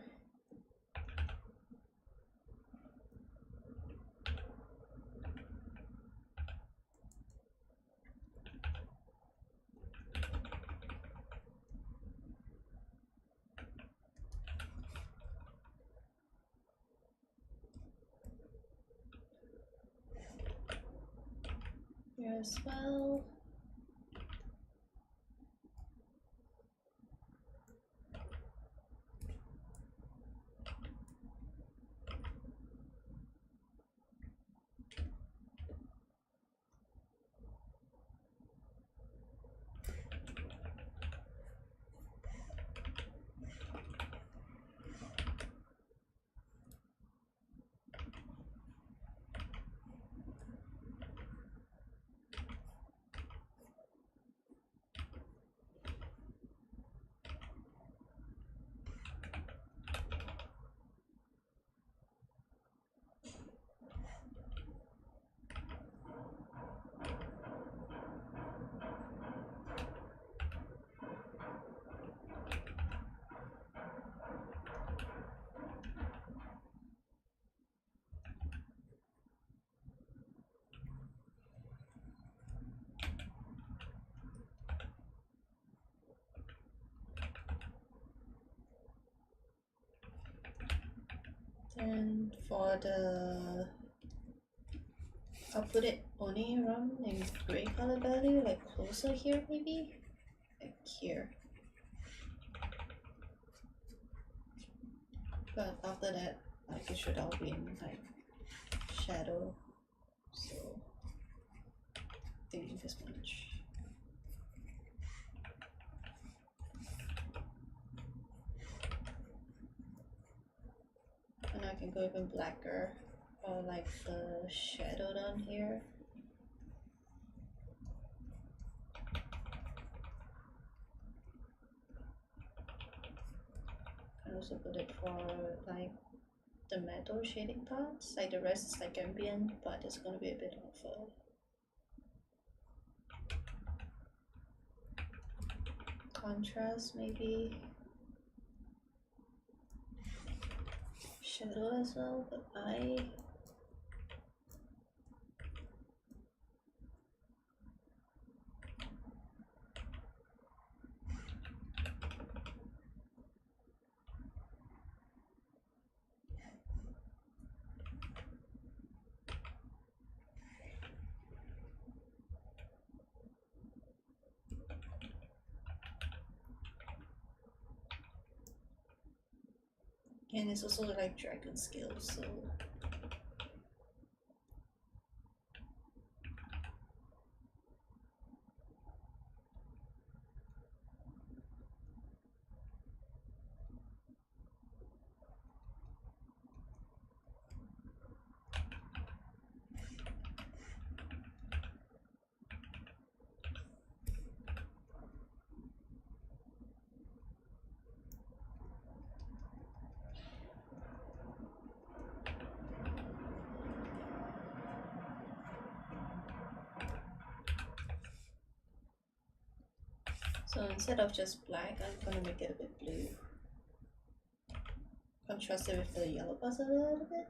Here as well. And for the, I'll put it only around in gray color value, like closer here maybe, like here. But after that, like it should all be in like shadow. So I think this much. And I can go even blacker, or like the shadow down here. I also put it for like the metal shading parts, like the rest is like ambient, but it's gonna be a bit of a contrast maybe. Shadow as well, the eye. And it's also like dragon scale, so instead of just black, I'm gonna make it a bit blue. Contrast it with the yellow parts a little bit.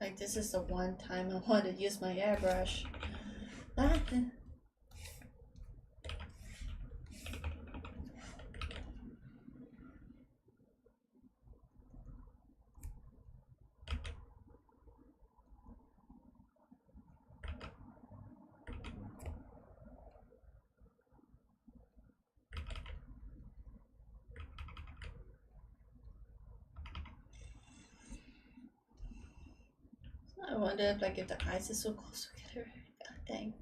Like this is the one time I want to use my airbrush. Ah. I wonder if like if the eyes is so close together. God dang.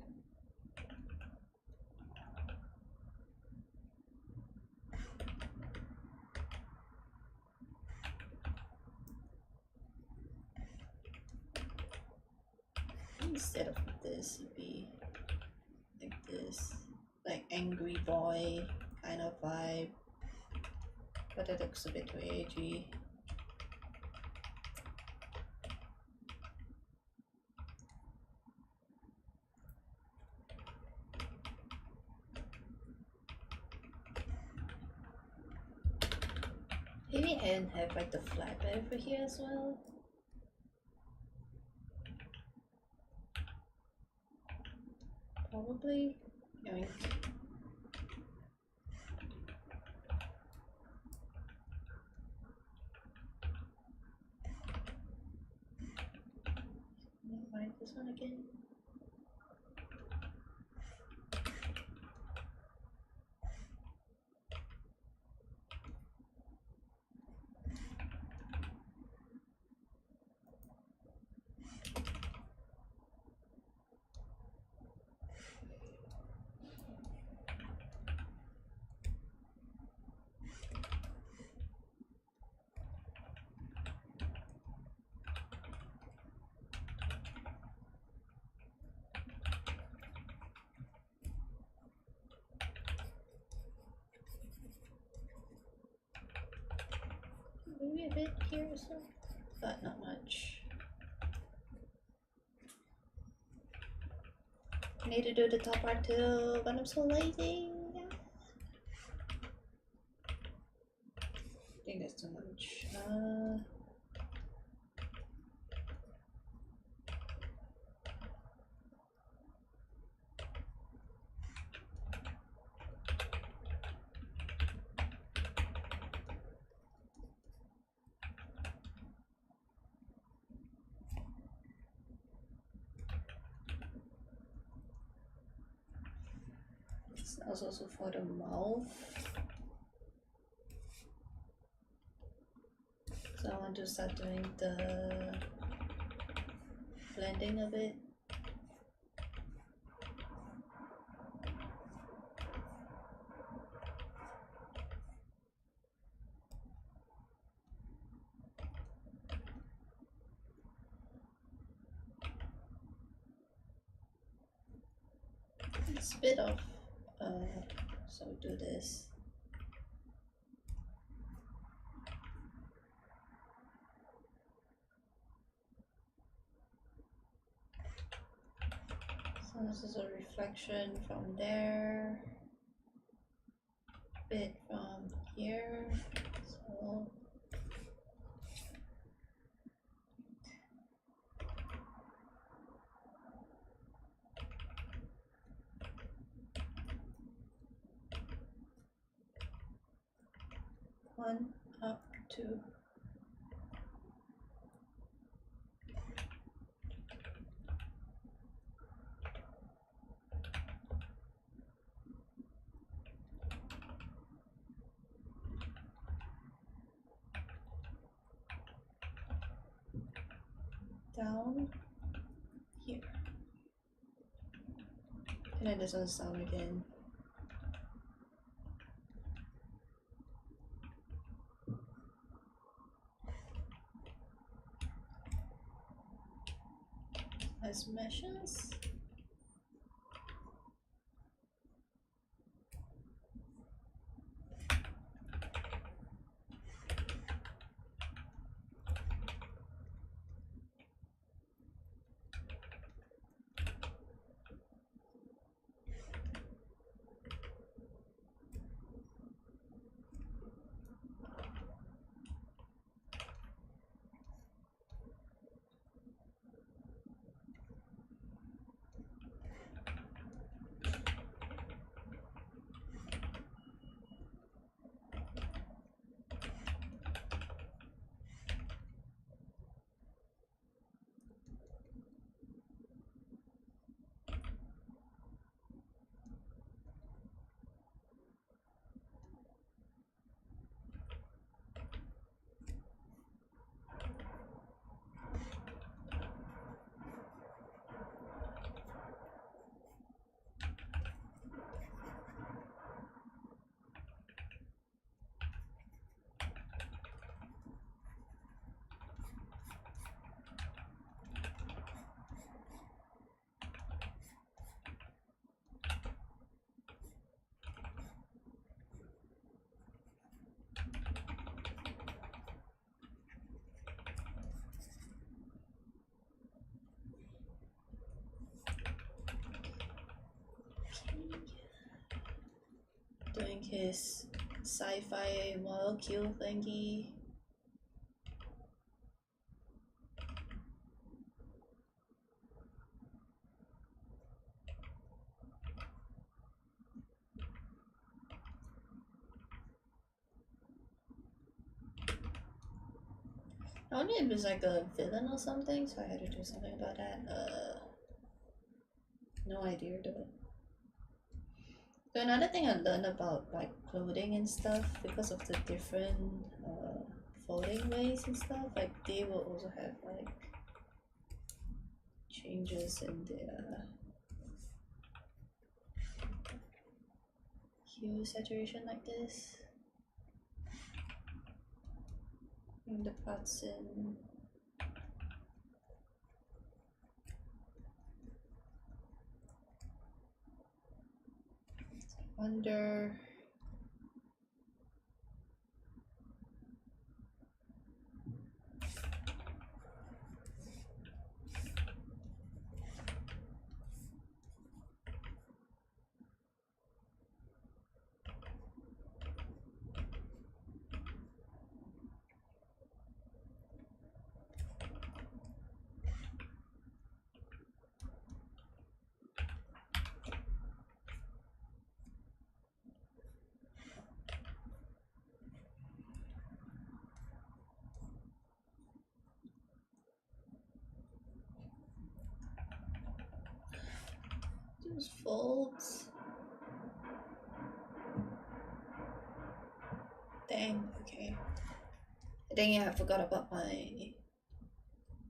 Instead of this, it'd be like this, like angry boy kind of vibe, but it looks a bit too edgy. Maybe I can have like the flap over here as well. Probably. Yoink. Find this one again. Maybe a bit here or so, but not much. I need to do the top part too, but I'm so lazy. I think that's too much. That's also for the mouth. So I want to start doing the blending of it. It's a bit of so do this. So this is a reflection from there, a bit from here. So one up, two. Down here. And then this one's down again. As meshes. Doing his sci-fi molecule thingy. I wonder if it's like a villain or something, so I had to do something about that. No idea though. So another thing I learned about like clothing and stuff, because of the different folding ways and stuff, like they will also have like changes in their hue saturation like this. Bring the parts in. Under. those folds. Dang, okay. Dang it, I forgot about my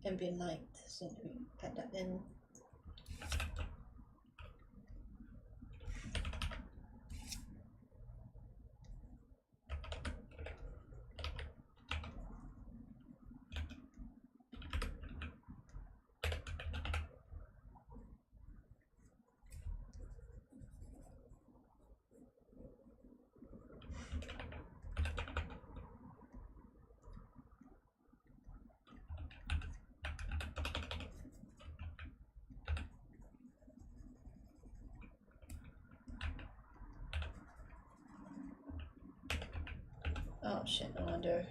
ambient light, so let me add that in. Oh shit, no wonder.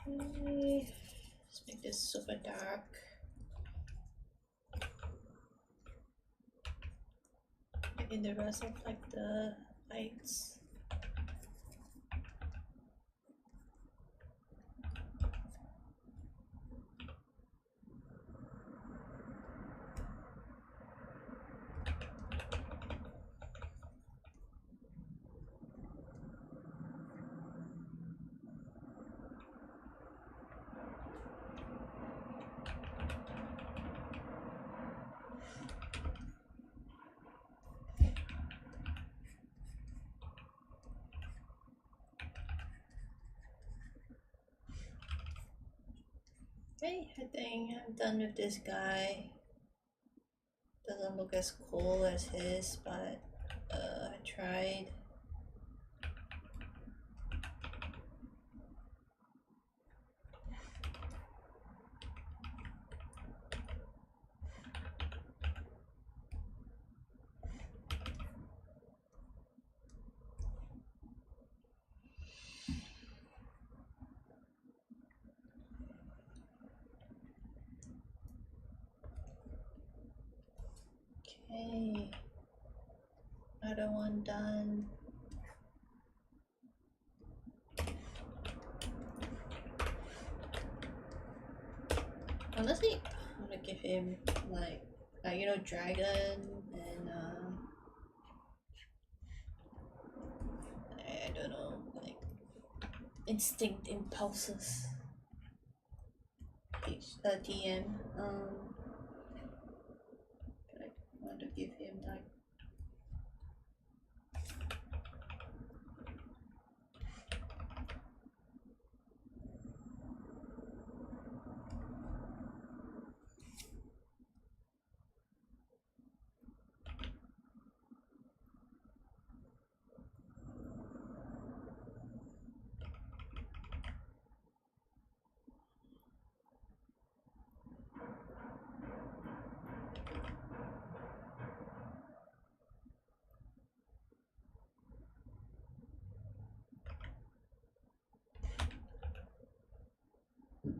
Okay. Let's make this super dark. In the rest of like the lights. Okay, I think I'm done with this guy. Doesn't look as cool as his, but I tried. Okay, another one done. Honestly, I want to give him like you know, dragon and I don't know, like instinct impulses. TM. I want to give him like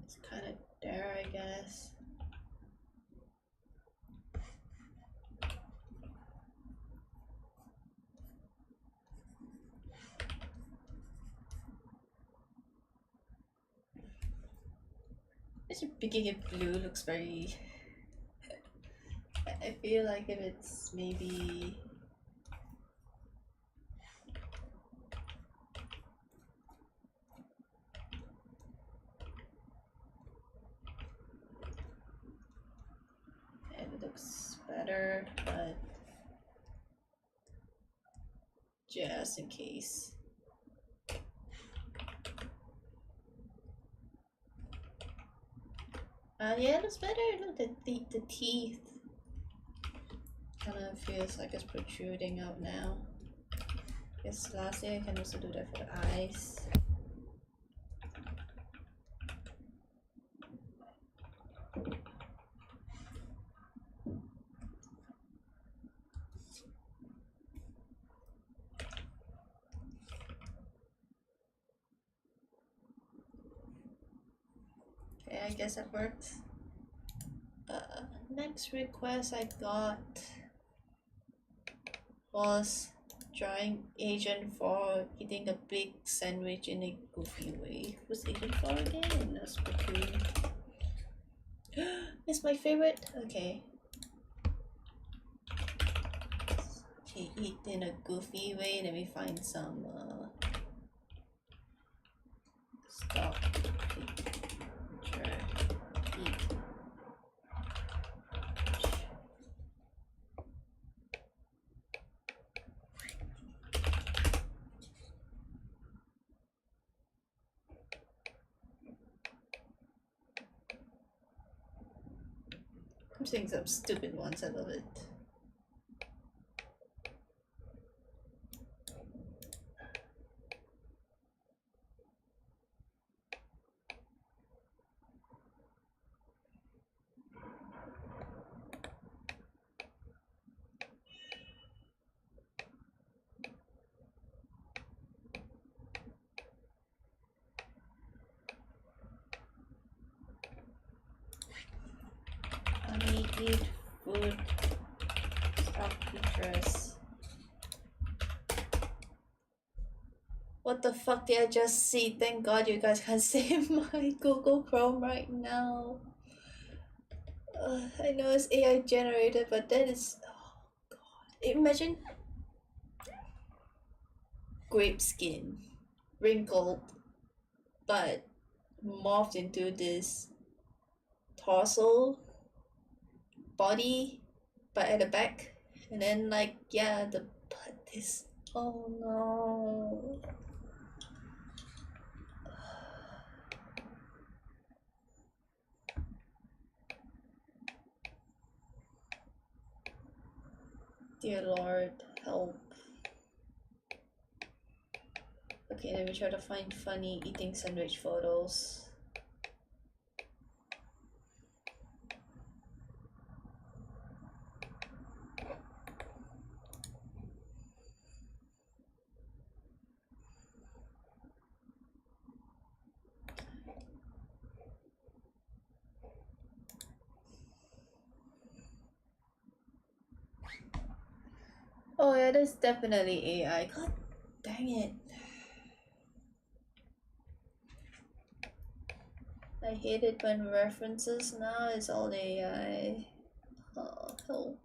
it's kind of there, I guess. This beginning blue looks very. I feel like if it's maybe. It looks better, but just in case. Yeah, it looks better. Look, the teeth kind of feels like it's protruding out now. guess lastly I can also do that for the eyes. Okay, I guess that worked. Next request I got was drawing Agent for eating a big sandwich in a goofy way. Who's Agent for again? That's pretty. It's my favorite. Okay. Okay, eat in a goofy way. Let me find some stop picture. Eat. I'm saying some stupid ones. I love it. Honey, eat food. Stop pictures. What the fuck did I just see? Thank God you guys can see my Google Chrome right now. I know it's AI generated, but that is... Oh god. Imagine grape skin, wrinkled, but morphed into this torso, body, but at the back. And then like, yeah, the butt is... Oh no. Dear Lord, help. Okay, let me try to find funny eating sandwich photos. Oh yeah, that's definitely AI. God dang it. I hate it when references now is all AI. Oh, help.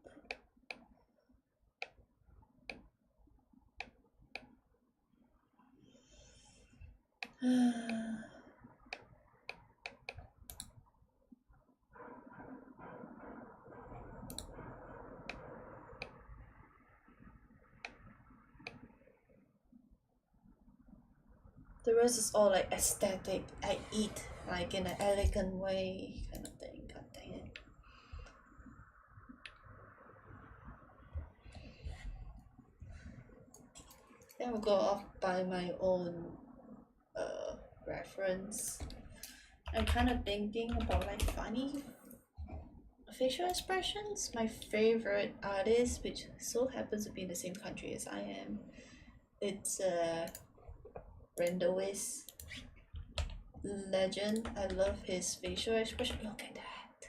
The rest is all like aesthetic. I eat like in an elegant way kind of thing. God dang it. I will go off by my own reference. I'm kind of thinking about like funny facial expressions. My favorite artist, which so happens to be in the same country as I am, it's Rendois legend. I love his facial expression. Look at that.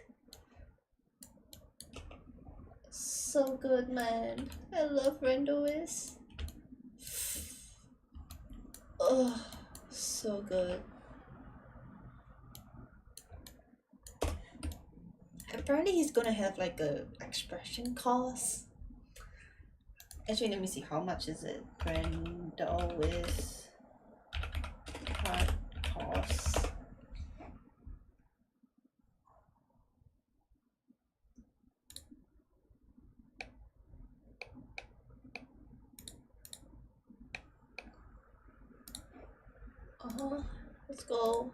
So good, man. I love Rendois. Oh, so good. Apparently he's gonna have like a expression course. Actually, let me see, how much is it? Rendois art course. Let's go.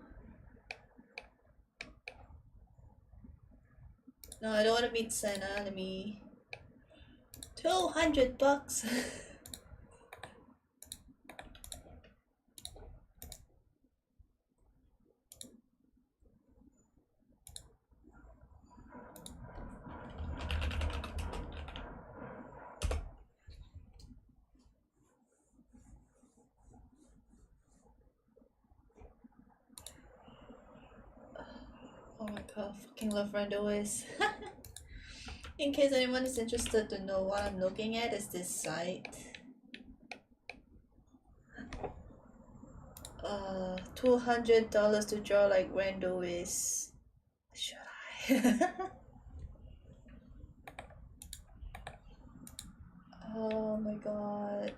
No, I don't want to meet Santa. Let me... $200. Oh, fucking love Randois. In case anyone is interested to know what I'm looking at, is this site. $200 to draw like Randois. Should I? Oh my god.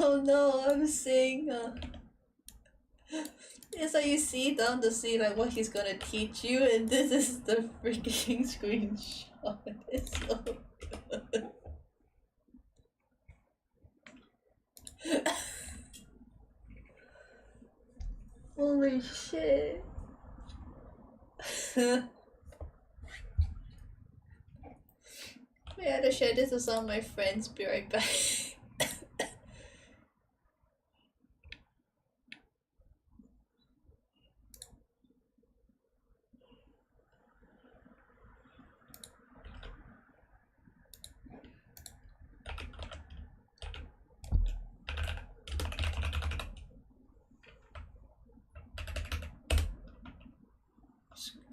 Oh no, I'm seeing it's like you see down to see like what he's gonna teach you, and this is the freaking screenshot. It's so good. Holy shit. I had to share this with some of my friends. Be right back.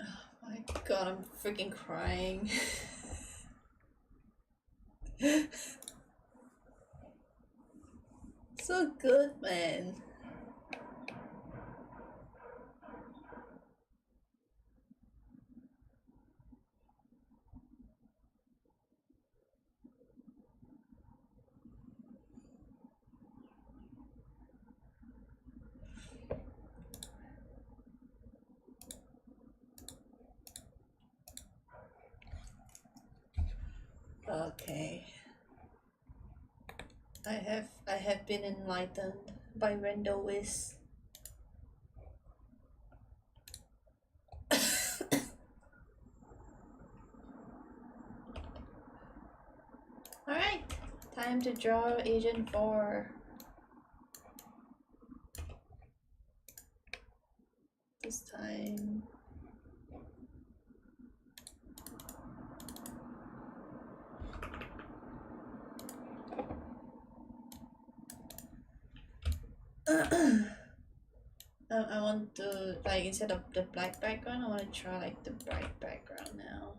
Oh my god, I'm freaking crying. So good, man. Okay. I have been enlightened by Randois. Alright, time to draw Agent 4. This time. I want to, like, instead of the black background, I want to try like the bright background now.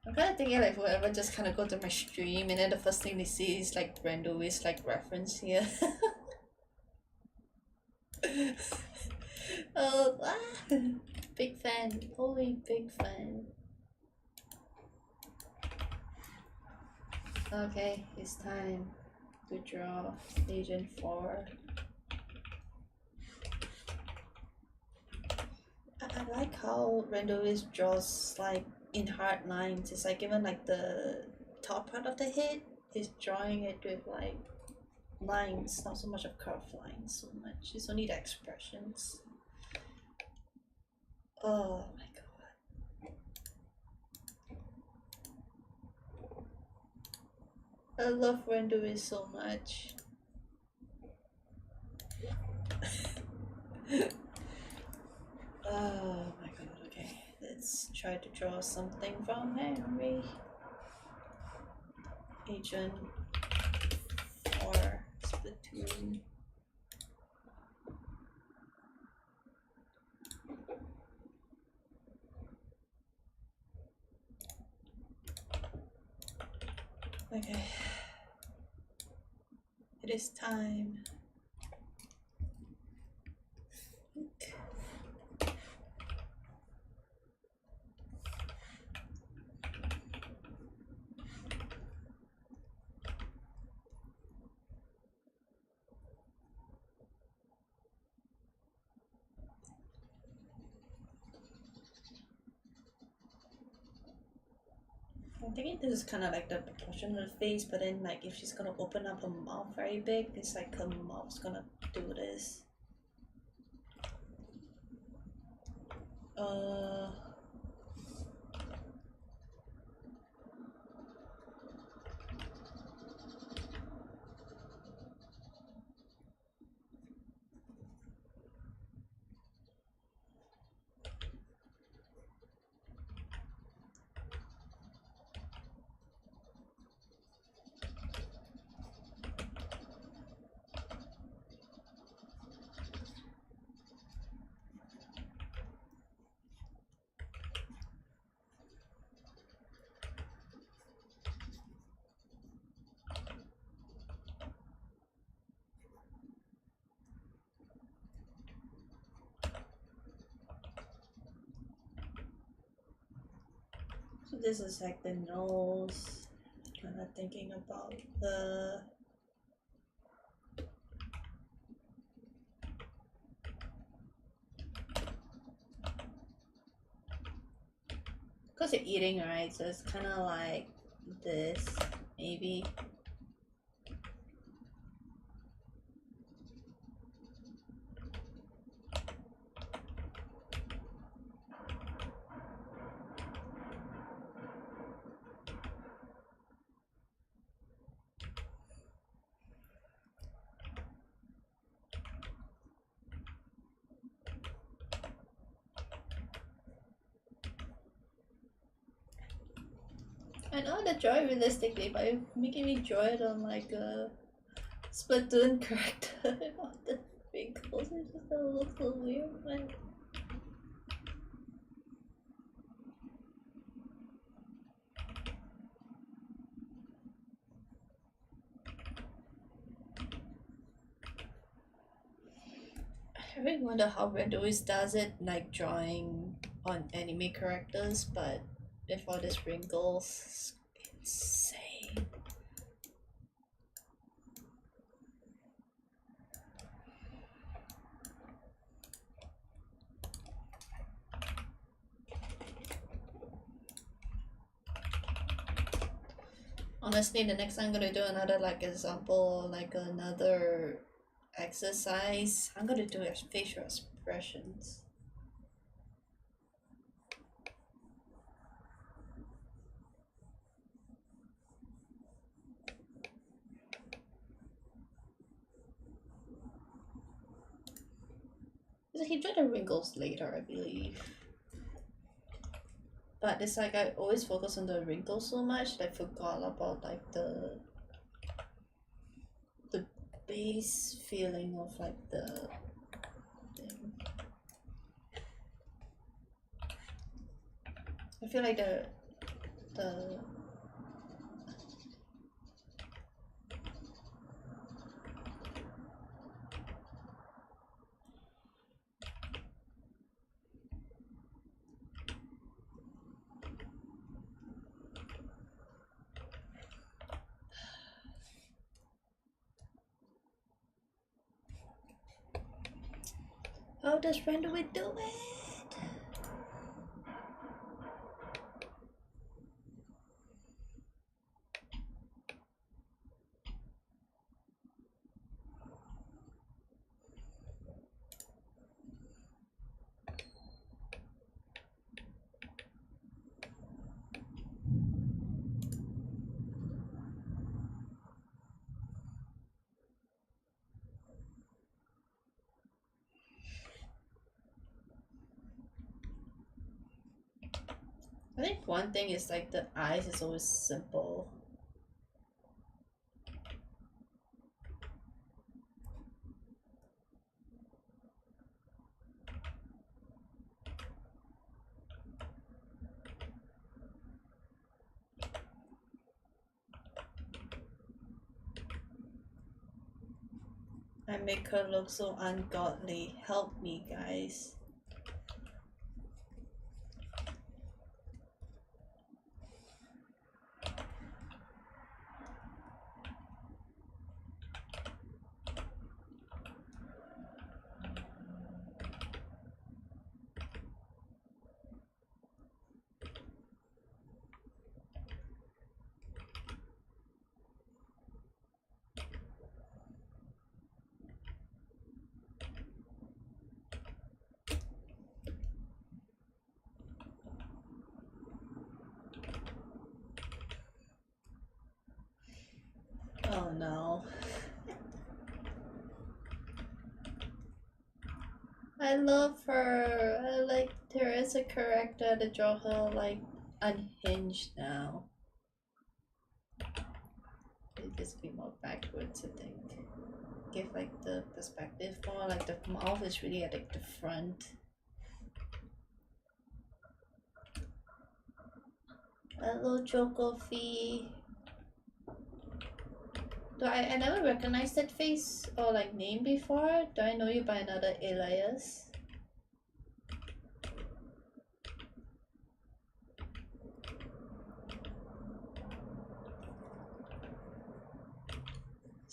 I'm kind of thinking like whoever just kind of go to my stream and then the first thing they see is like Randois like reference here. Oh, big fan, holy big fan. Okay, it's time to draw Agent 4. I like how Randois draws like in hard lines. It's like even like the top part of the head, he's drawing it with like lines, not so much of curved lines so much. It's only the expressions. Oh my god. I love Randois so much. Oh my god, okay. Let's try to draw something from Henry. Agent 4 Splatoon. Okay. It is time. I'm thinking this is kind of like the proportion of the face, but then like if she's gonna open up her mouth very big, it's like her mouth's gonna do this. So this is like the nose. Kind of thinking about the because you're eating, right? So it's kind of like this, maybe. I know the draw it realistically, but you're making me draw it on like a Splatoon character with all the wrinkles. It's just gonna look so weird, man. I really wonder how Red always does it, like drawing on anime characters, but with all these wrinkles, it's insane. Honestly, the next time I'm gonna do another like example, like another exercise, I'm gonna do facial expressions. He drew the wrinkles later, I believe. But it's like I always focus on the wrinkles so much that I forgot about like the base feeling of like the thing. I feel like the how does Randall do it? I think one thing is like the eyes is always simple. I make her look so ungodly. Help me, guys. Oh no. I love her. I like her as a character to draw her like unhinged now. It just be more backwards, I think. Give like the perspective more, like the mouth is really at like the front. Hello, Chocofi. I never recognized that face or like name before. Do I know you by another alias?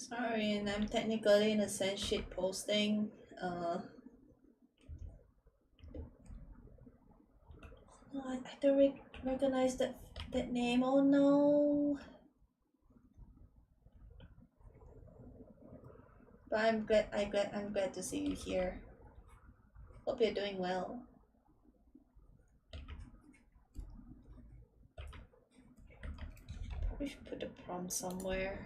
Sorry, and I'm technically in a sense shit posting. No, I don't recognize that name. Oh no! But I'm glad to see you here. Hope you're doing well. Probably should put the prompt somewhere.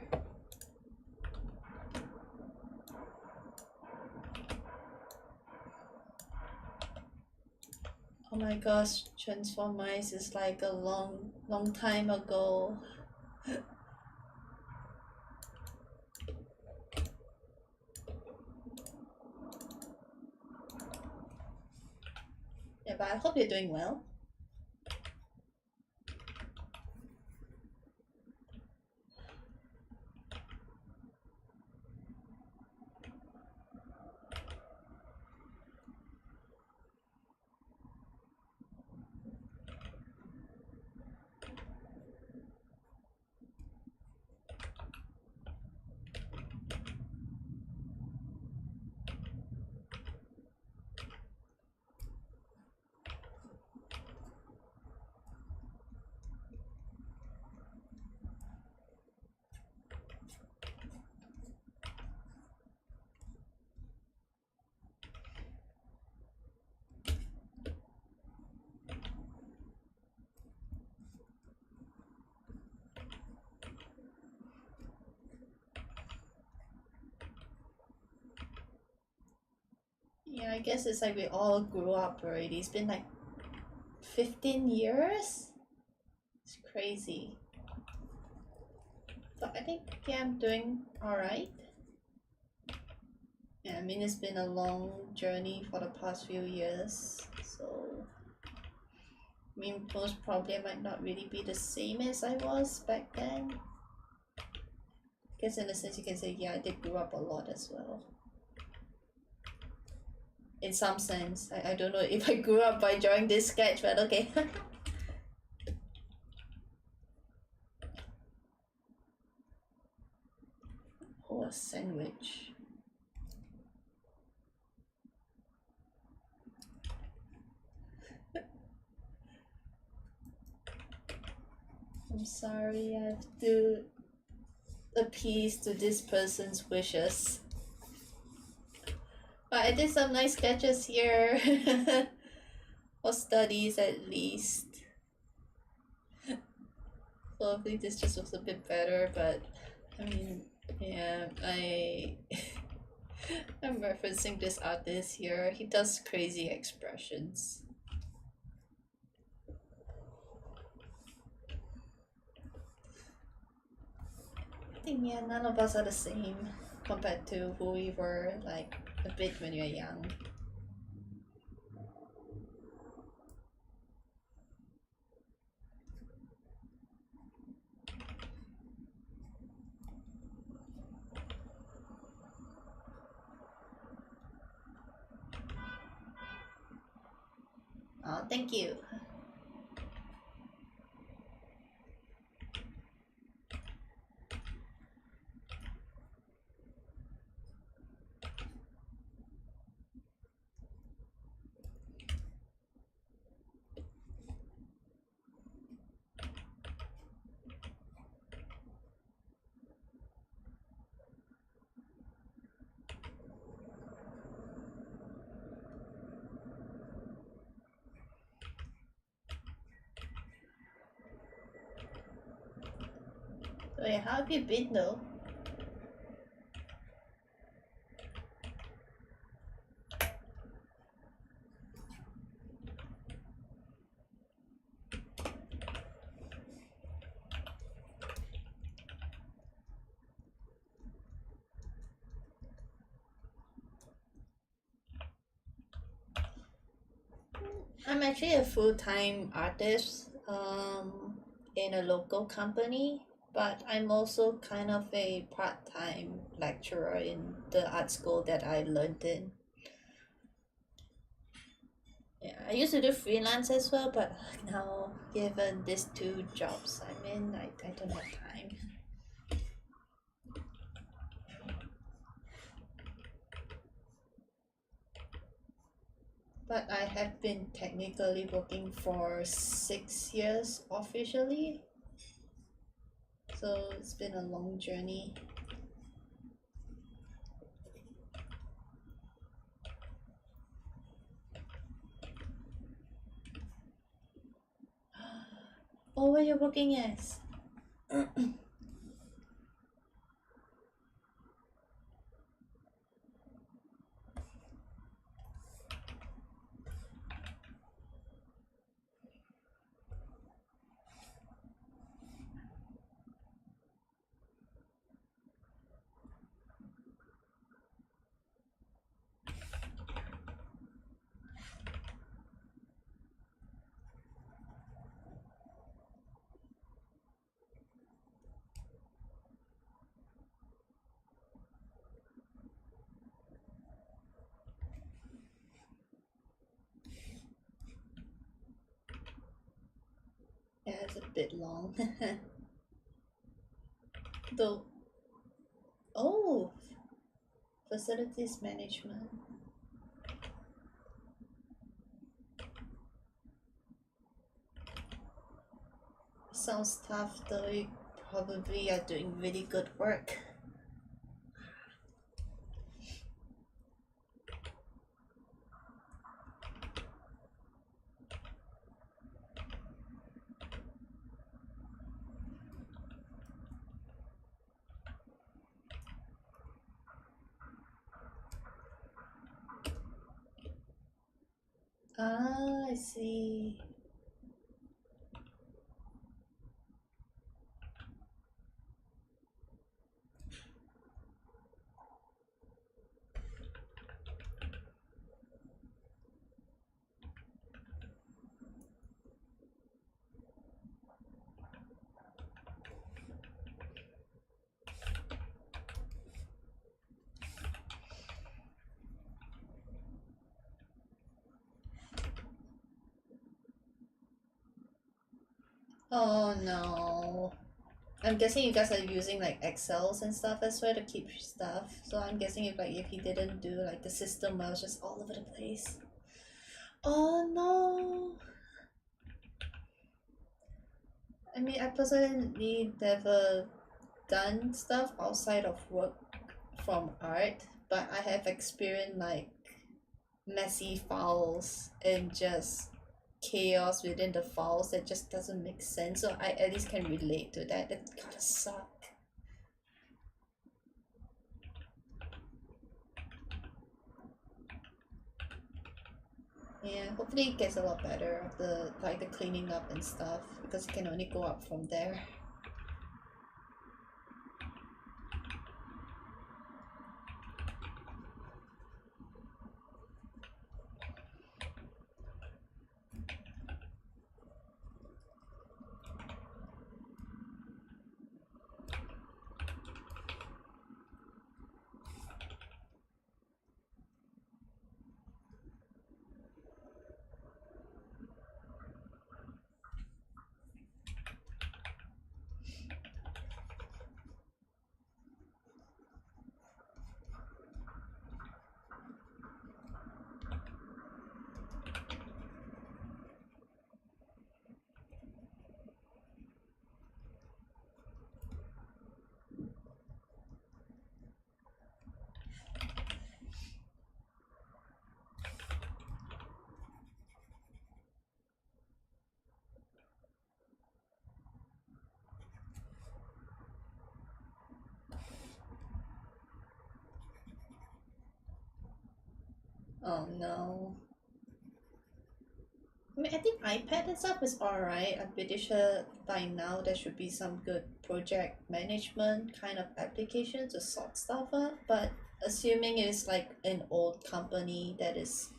Oh my gosh, Transform Mice is like a long time ago. Yeah, but I hope you're doing well. Yeah, I guess it's like we all grew up already. It's been like 15 years? It's crazy. So I think, yeah, I'm doing alright. Yeah, I mean, it's been a long journey for the past few years, so I mean, most probably I might not really be the same as I was back then. I guess in a sense you can say, yeah, I did grow up a lot as well. In some sense, I don't know if I grew up by drawing this sketch, but okay. Oh, a sandwich. I'm sorry, I have to appease to this person's wishes. But I did some nice sketches here. For studies at least. So hopefully this just looks a bit better, but I mean, yeah, I'm referencing this artist here. He does crazy expressions. I think, yeah, none of us are the same compared to who we were like a bit when we were young. Oh, thank you. So yeah, how have you been though? I'm actually a full-time artist in a local company, but I'm also kind of a part-time lecturer in the art school that I learned in. Yeah, I used to do freelance as well, but now given these two jobs I'm in, I don't have time. But I have been technically working for 6 years officially, so it's been a long journey. Oh, where you're working as? Yeah, it's a bit long. Though, oh, facilities management. Sounds tough though. You probably are doing really good work. Ah, I see. Oh no. I'm guessing you guys are using like Excels and stuff as well to keep stuff. So I'm guessing if he didn't do like the system well, it's just all over the place. Oh no. I mean, I personally never done stuff outside of work from art, but I have experienced like messy files and just chaos within the files that just doesn't make sense. So I at least can relate to that. That gotta suck. Yeah, hopefully it gets a lot better of the cleaning up and stuff because it can only go up from there. Oh no. I mean, I think iPad and stuff is alright. I'm pretty sure by now there should be some good project management kind of application to sort stuff out. But assuming it's like an old company that is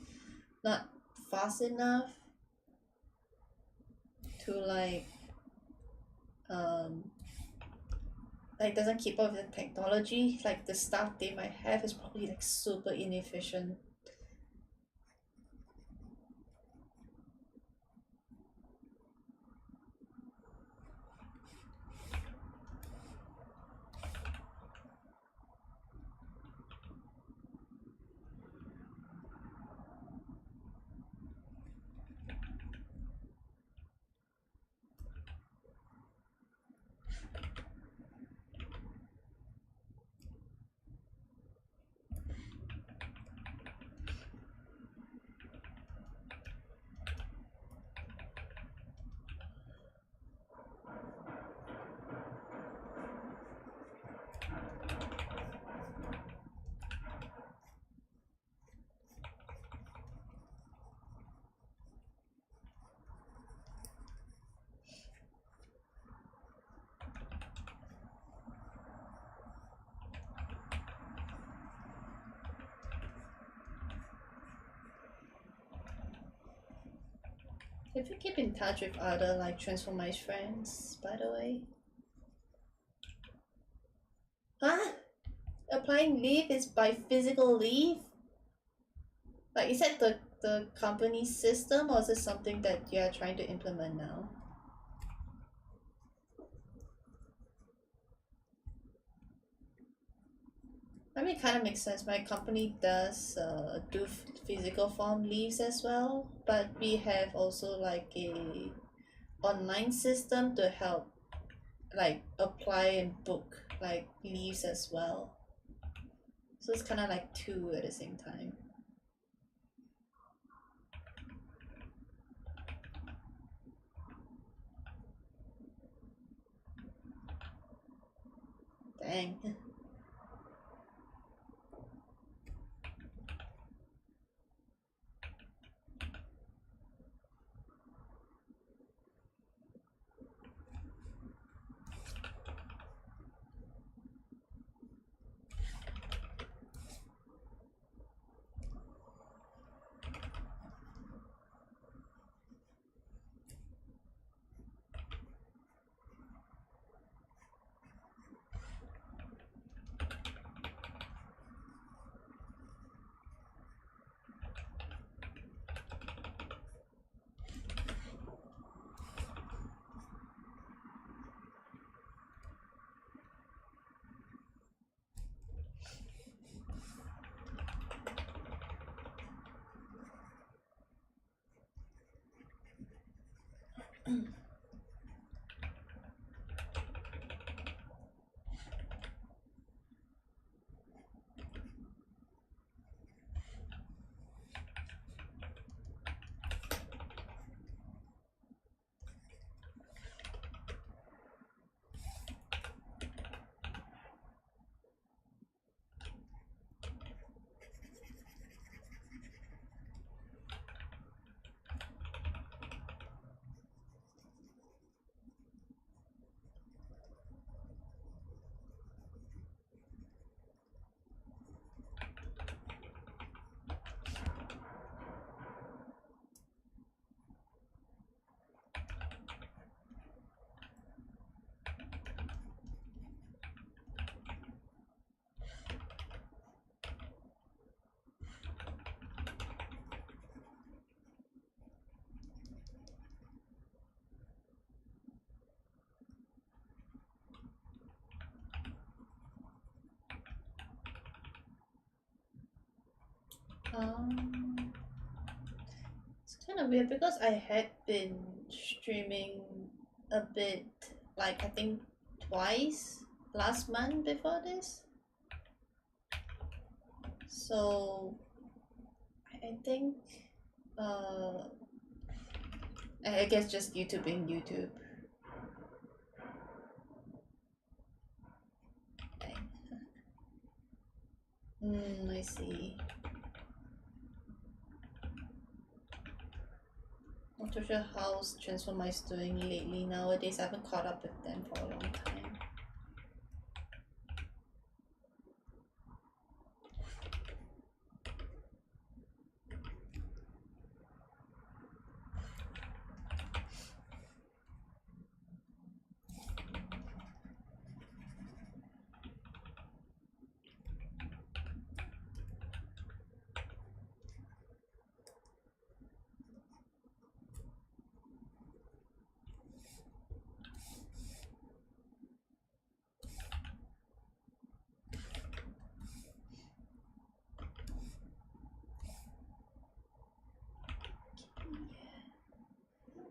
not fast enough to um like doesn't keep up with the technology, like the stuff they might have is probably like super inefficient. If you keep in touch with other like Transformice friends, by the way. Huh? Applying leave is by physical leave? Like, is that the company system, or is it something that you're trying to implement now? I mean, it kind of makes sense. My company does do physical form leaves as well, but we have also like a online system to help like apply and book like leaves as well. So it's kind of like two at the same time. Dang. It's kind of weird because I had been streaming a bit, like I think twice last month before this. So I think uh I guess just YouTube being YouTube. I see. Not too sure how's Transformice doing lately nowadays. I haven't caught up with them for a long time.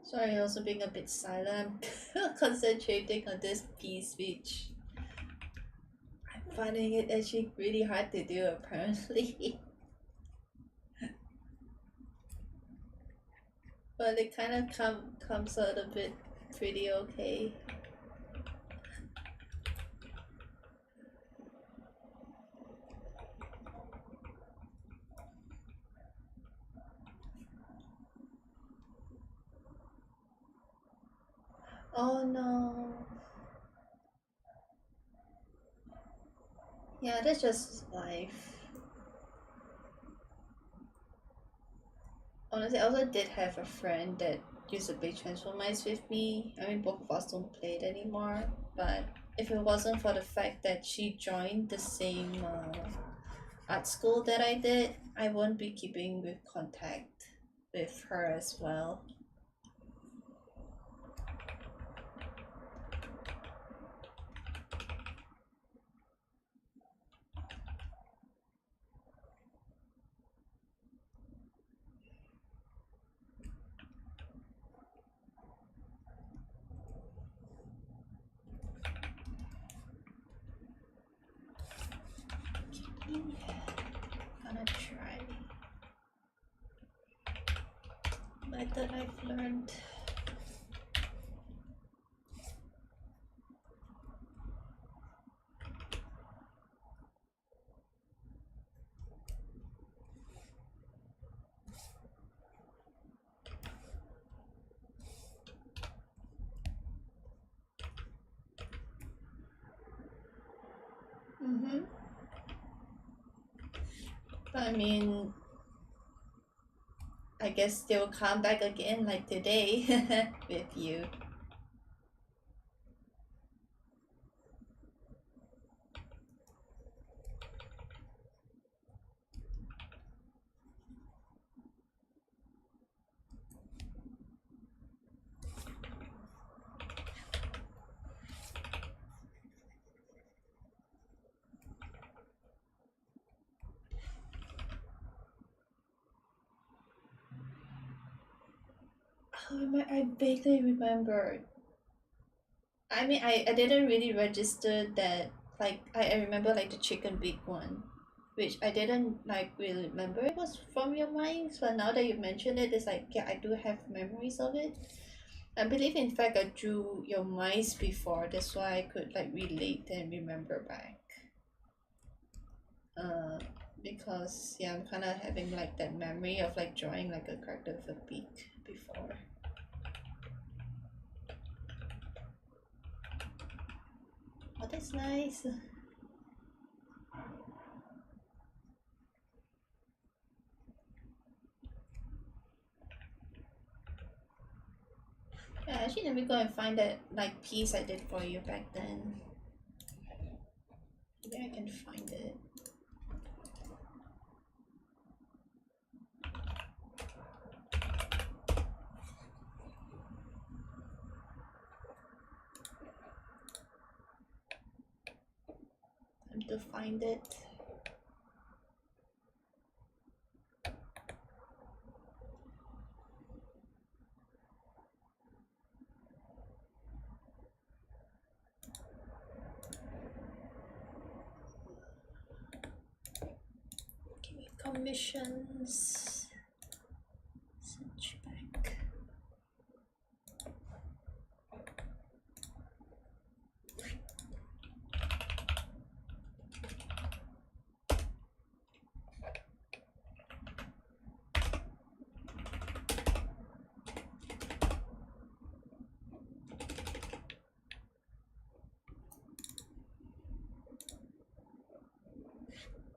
Sorry, also being a bit silent. I'm concentrating on this piece, which I'm finding it actually really hard to do apparently. But it kind of comes out a bit pretty okay. Oh no. Yeah, that's just life. Honestly, I also did have a friend that use a big transformize with me. I mean, both of us don't play it anymore. But if it wasn't for the fact that she joined the same art school that I did, I won't be keeping with contact with her as well. Gonna try method I've learned. I mean, I guess they'll come back again like today with you. Oh, I vaguely remember. I mean, I didn't really register that. Like, I remember like the chicken big one, which I didn't like really remember it was from your minds. But now that you mention it, it's like yeah, I do have memories of it. I believe in fact I drew your mice before. That's why I could like relate and remember back. Uh, because yeah, I'm kind of having like that memory of like drawing like a character with a beak before. Oh, that's nice. Yeah, actually, let me go and find that like piece I did for you back then. Maybe I can find it. Time to find it. Give me commissions. Search back.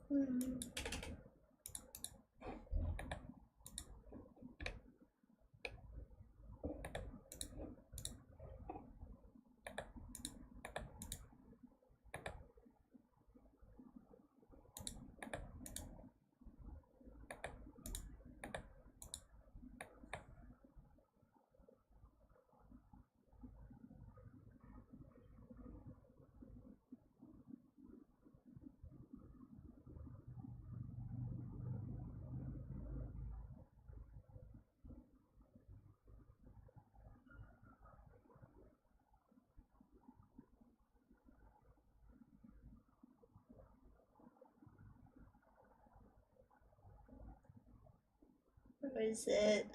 Hmm. Where is it?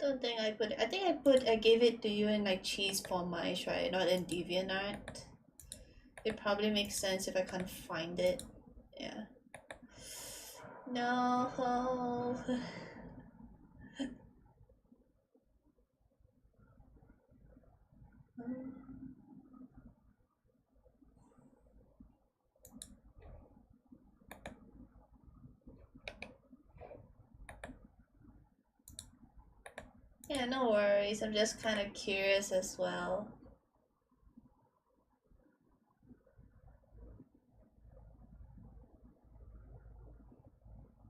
Don't think I put it. I think I gave it to you in like cheese for mice, right? Not in DeviantArt. It probably makes sense if I can't find it. Yeah. No. Yeah, Yeah, no worries. I'm just kind of curious as well.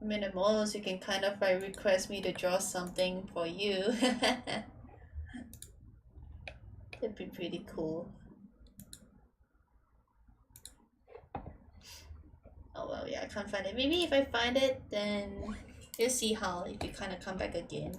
I mean, at most you can kind of like request me to draw something for you. That'd be pretty cool. Oh well, yeah, I can't find it. Maybe if I find it, then we'll see how if you kind of come back again.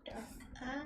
Dark. Ah.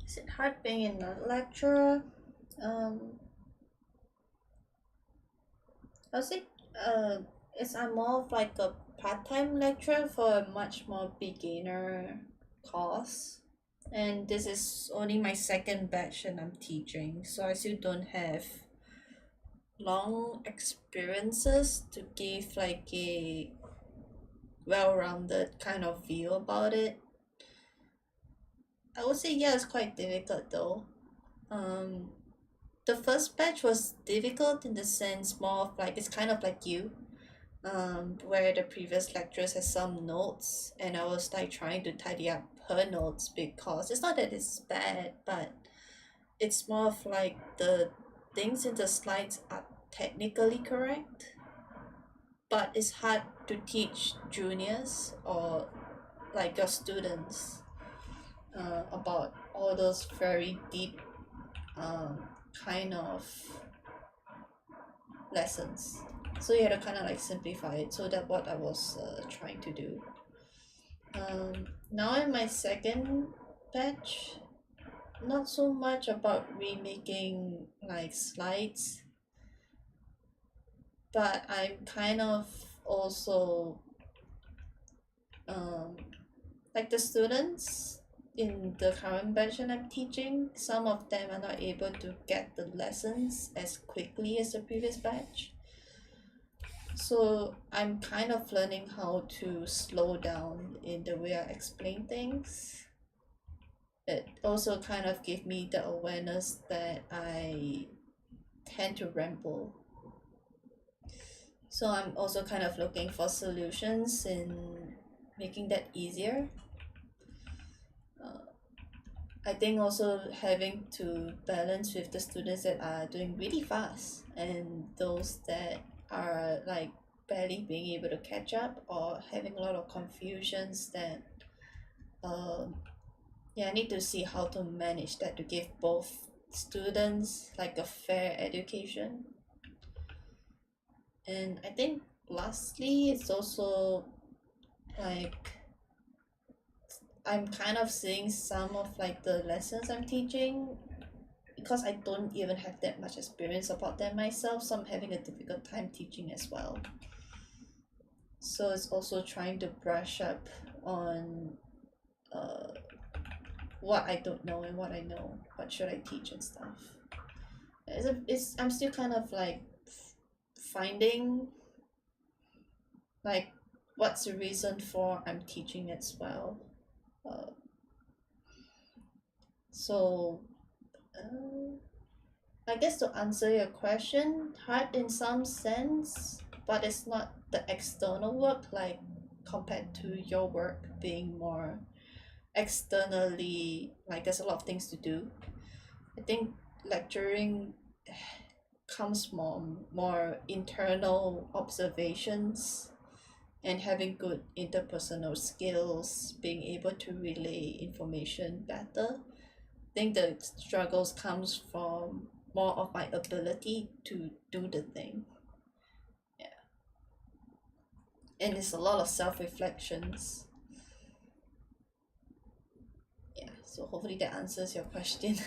Is it hard being a lecturer? Um, I would say, it's I'm more of like a part-time lecturer for a much more beginner course. And this is only my second batch and I'm teaching, so I still don't have long experiences to give like a well-rounded kind of view about it. I would say yeah, it's quite difficult though. Um, the first batch was difficult in the sense more of like it's kind of like you, where the previous lecturers has some notes and I was like trying to tidy up her notes because it's not that it's bad, but it's more of like the things in the slides are technically correct, but it's hard to teach juniors or like your students about all those very deep um, kind of lessons. So you had to kind of like simplify it. So that's what I was trying to do. Now in my second batch, not so much about remaking like slides, but I'm kind of also um, like the students in the current batch that I'm teaching, some of them are not able to get the lessons as quickly as the previous batch. So I'm kind of learning how to slow down in the way I explain things. It also kind of gave me the awareness that I tend to ramble. So I'm also kind of looking for solutions in making that easier. I think also having to balance with the students that are doing really fast and those that are like barely being able to catch up or having a lot of confusions that um yeah, I need to see how to manage that to give both students like a fair education. And I think lastly it's also like I'm kind of seeing some of like the lessons I'm teaching because I don't even have that much experience about them myself, so I'm having a difficult time teaching as well. So it's also trying to brush up on uh, what I don't know and what I know, what should I teach and stuff. I'm still kind of like finding like what's the reason for I'm teaching as well. Uh, so I guess to answer your question, hard in some sense, but it's not the external work like compared to your work being more externally, like there's a lot of things to do. I think lecturing comes more internal observations and having good interpersonal skills, being able to relay information better. I think the struggles comes from more of my ability to do the thing. Yeah. And it's a lot of self-reflections. Yeah. So hopefully that answers your question.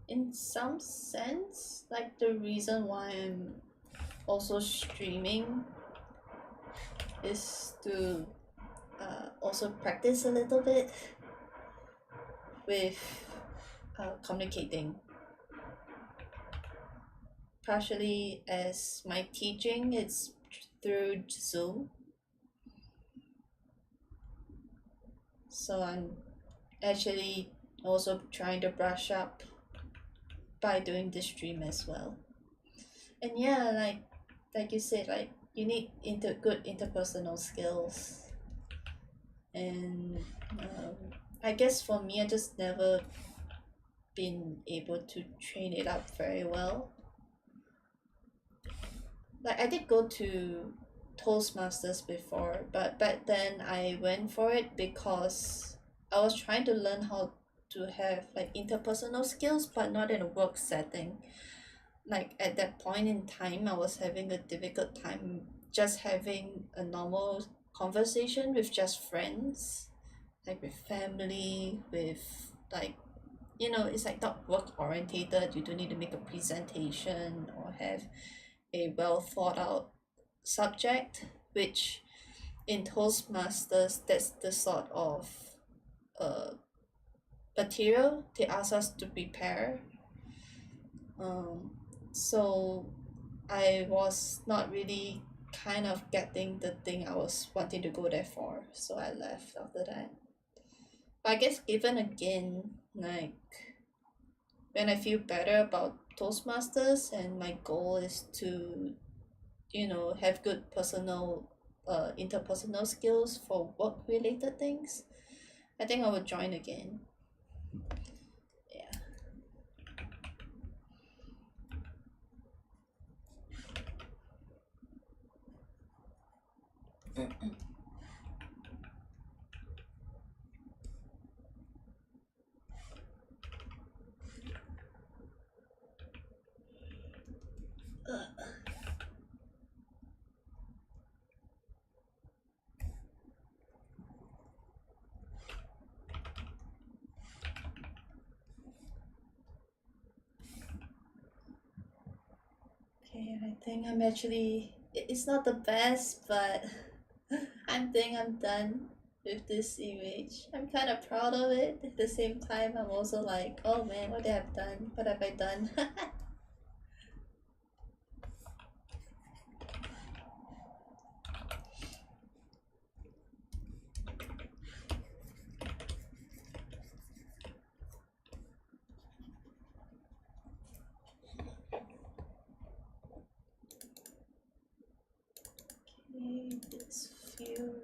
In some sense, like the reason why I'm also streaming is to also practice a little bit with communicating. Partially as my teaching it's through Zoom, so I'm actually also trying to brush up by doing this stream as well. And yeah, like you said, like you need good interpersonal skills, and I guess for me I just never been able to train it up very well. Like I did go to Toastmasters before, but back then I went for it because I was trying to learn how to have like interpersonal skills, but not in a work setting. Like at that point in time, I was having a difficult time just having a normal conversation with just friends, like with family, with like it's like not work orientated. You don't need to make a presentation or have a well thought out subject, which in Toastmasters, that's the sort of uh, material they ask us to prepare. Um, so I was not really kind of getting the thing I was wanting to go there for, so I left after that. But I guess given again, like when I feel better about Toastmasters and my goal is to have good personal interpersonal skills for work related things, I think I would join again. Yeah. Okay, I think I'm actually it's not the best, but I think I'm done with this image. I'm kind of proud of it. At the same time, I'm also like, oh man, what have I done? What have I done? Okay, this few.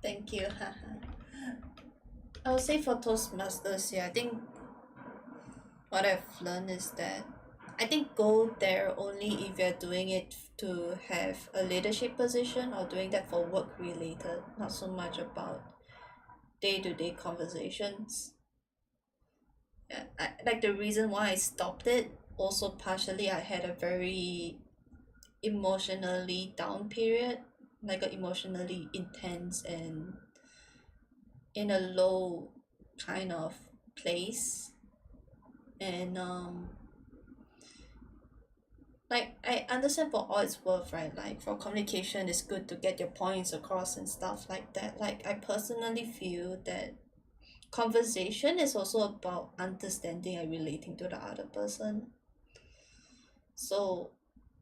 Thank you. I would say for Toastmasters, yeah, I think what I've learned is that I think go there only if you're doing it to have a leadership position or doing that for work related, not so much about day-to-day conversations. Yeah, like the reason why I stopped it, also partially I had a very emotionally down period, like a emotionally intense and in a low kind of place. And like I understand for all it's worth, right? Like for communication it's good to get your points across and stuff like that. Like I personally feel that conversation is also about understanding and relating to the other person. So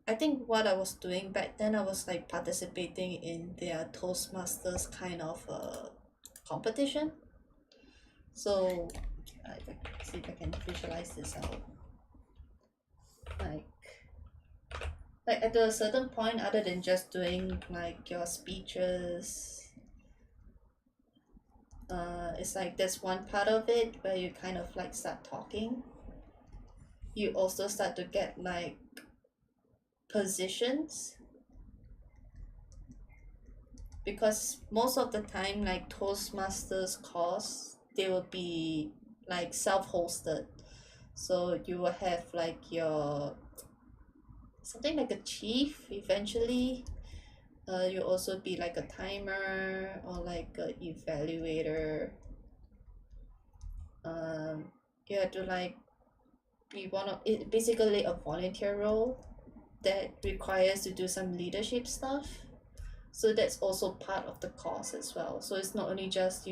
I think what I was doing back then, I was like participating in their Toastmasters kind of competition. So I see if I can visualize this out. Like at a certain point, other than just doing like your speeches, it's like there's one part of it where you kind of like start talking. You also start to get like positions, because most of the time like Toastmasters course they will be like self-hosted, so you will have like your something like a chief eventually. You also be like a timer or like a evaluator. You have to like be one of it, basically a volunteer role that requires to do some leadership stuff. So that's also part of the course as well. So it's not only just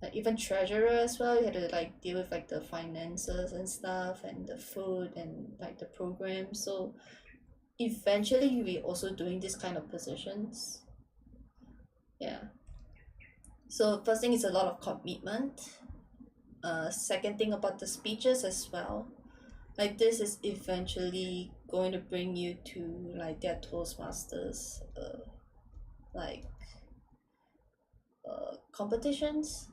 like even treasurer as well. You have to like deal with like the finances and stuff and the food and like the program. So eventually you'll be also doing this kind of positions. Yeah. So first thing is a lot of commitment. Second thing about the speeches as well. Like this is eventually going to bring you to like their Toastmasters like competitions.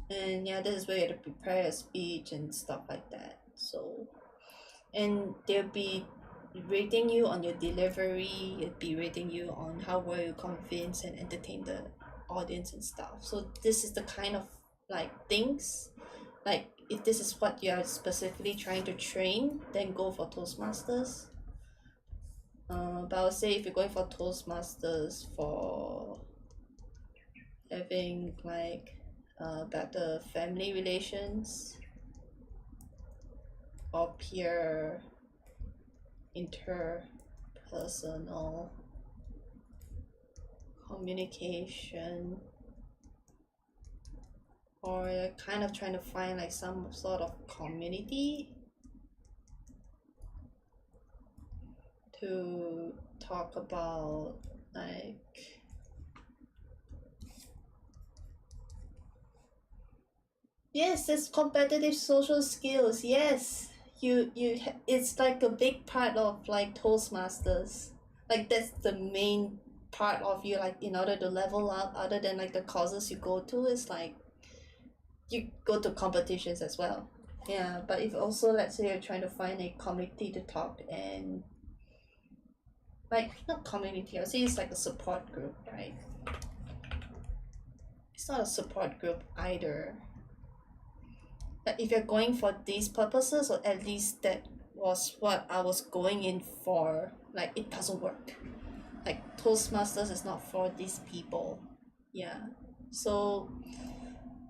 And yeah, this is where you have to prepare a speech and stuff like that. So and they'll be rating you on your delivery, it'll be rating you on how well you convince and entertain the audience and stuff. So this is the kind of like things, like if this is what you are specifically trying to train, then go for Toastmasters. But I would say if you're going for Toastmasters for having like better family relations or peer interpersonal communication, or you're kind of trying to find like some sort of community to talk about, like yes, it's competitive social skills. Yes, it's like a big part of like Toastmasters. Like that's the main part of you, like in order to level up, other than like the courses you go to, is like you go to competitions as well. Yeah, but if also let's say you're trying to find a community to talk, and like not community, I'll say it's like a support group, right? It's not a support group either. But if you're going for these purposes, or at least that was what I was going in for, like it doesn't work. Like Toastmasters is not for these people. Yeah. So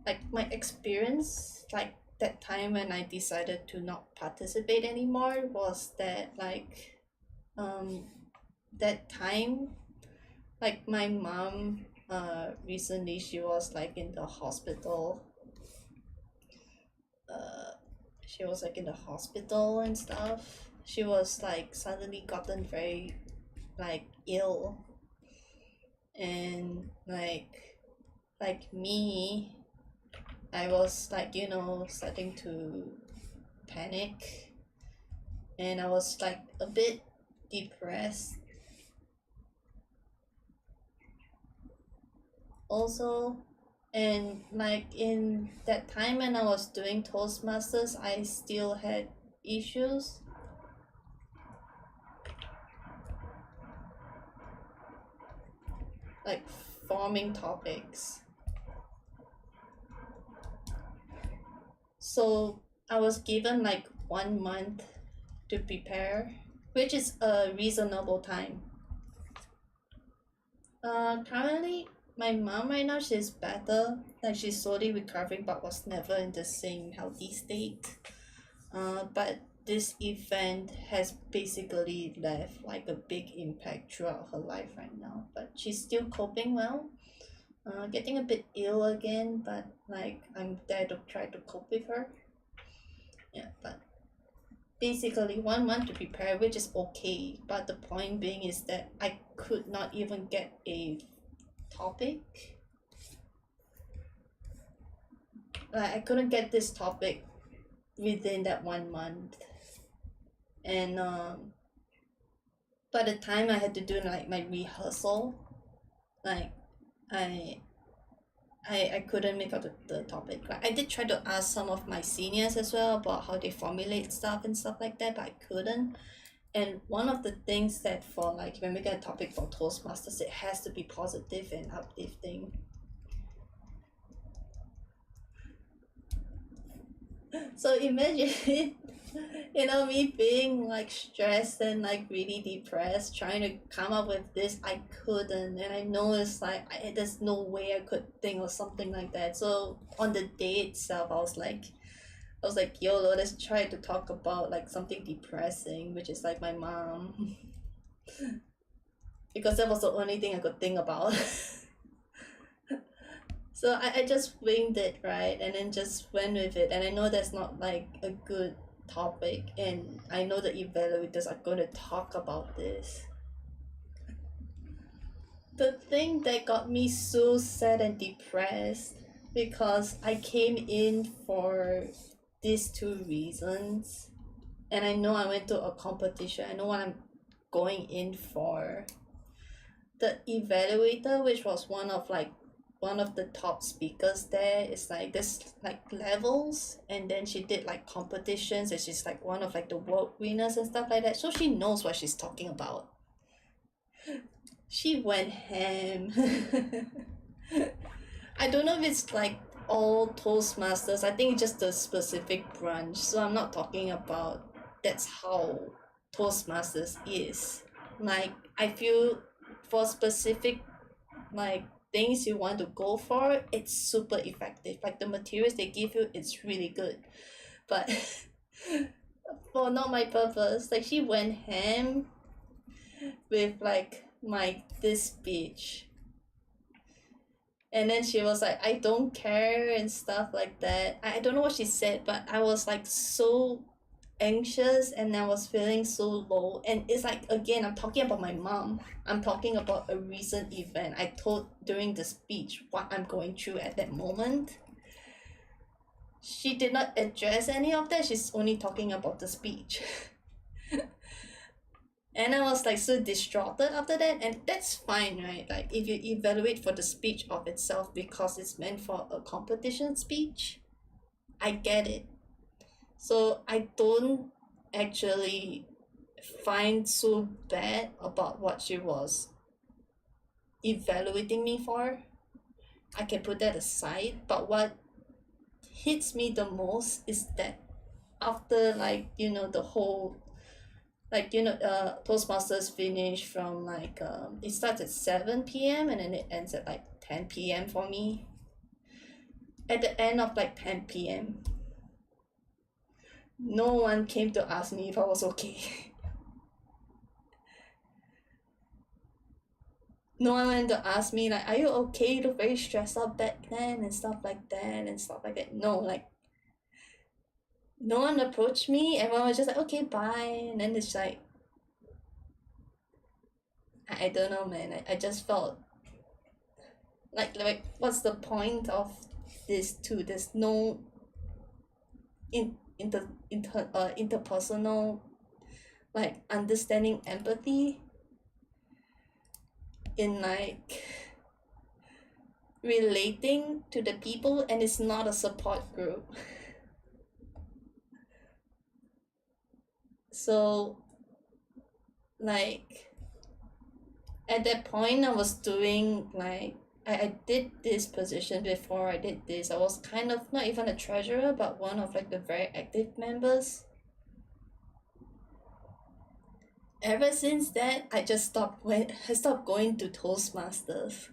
like my experience, like that time when I decided to not participate anymore, was that like that time, like my mom recently she was like in the hospital. uh she was like in the hospital and stuff. She was like suddenly gotten very like ill, and like me, I was like, you know, starting to panic, and I was like a bit depressed also. And like in that time when I was doing Toastmasters, I still had issues. Like forming topics. So I was given like 1 month to prepare, which is a reasonable time. Currently, my mom right now, she's better. Like she's slowly recovering, but was never in the same healthy state. But this event has basically left like a big impact throughout her life right now. But she's still coping well. Getting a bit ill again, but like I'm there to try to cope with her. Yeah, but basically 1 month to prepare, which is okay. But the point being is that I could not even get a topic. Like I couldn't get this topic within that 1 month, and by the time I had to do like my rehearsal, like I I couldn't make up the topic. Like I did try to ask some of my seniors as well about how they formulate stuff and stuff like that, but I couldn't. And one of the things that for like when we get a topic for Toastmasters, it has to be positive and uplifting. So imagine, me being like stressed and like really depressed, trying to come up with this. I couldn't, and I know it's like there's no way I could think of something like that. So on the day itself, I was like, YOLO, let's try to talk about like something depressing, which is like my mom, because that was the only thing I could think about. So I just winged it, right? And then just went with it. And I know that's not like a good topic. And I know the evaluators are going to talk about this. The thing that got me so sad and depressed, because I came in for these two reasons. And I know I went to a competition. I know what I'm going in for. The evaluator, which was one of the top speakers there, is like this like levels, and then she did like competitions, and she's like one of like the world winners and stuff like that, so she knows what she's talking about. She went ham. I don't know if it's like all Toastmasters. I think it's just a specific branch, so I'm not talking about that's how Toastmasters is. Like I feel for specific like things you want to go for, it's super effective. Like the materials they give you, it's really good. But for not my purpose, like she went ham with like this speech. And then she was like, I don't care and stuff like that. I don't know what she said, but I was like so anxious and I was feeling so low. And it's like, again, I'm talking about my mom. I'm talking about a recent event. I told during the speech what I'm going through at that moment. She did not address any of that. She's only talking about the speech. And I was like so distraught after that, and that's fine, right? Like if you evaluate for the speech of itself because it's meant for a competition speech, I get it. So I don't actually find so bad about what she was evaluating me for. I can put that aside, but what hits me the most is that after like the whole Toastmasters finish from like it starts at 7 p.m. and then it ends at like 10 p.m. for me. At the end of like 10 p.m., no one came to ask me if I was okay. No one went to ask me like, are you okay? You look very stressed out back then and stuff like that. No, like no one approached me. Everyone was just like, okay, bye. And then it's like, I don't know, man. I just felt like what's the point of this too? There's no interpersonal like understanding, empathy in like relating to the people, and it's not a support group. So like at that point I was doing like I did this position before. I did this. I was kind of not even a treasurer, but one of like the very active members. ever since that, I stopped going to Toastmasters.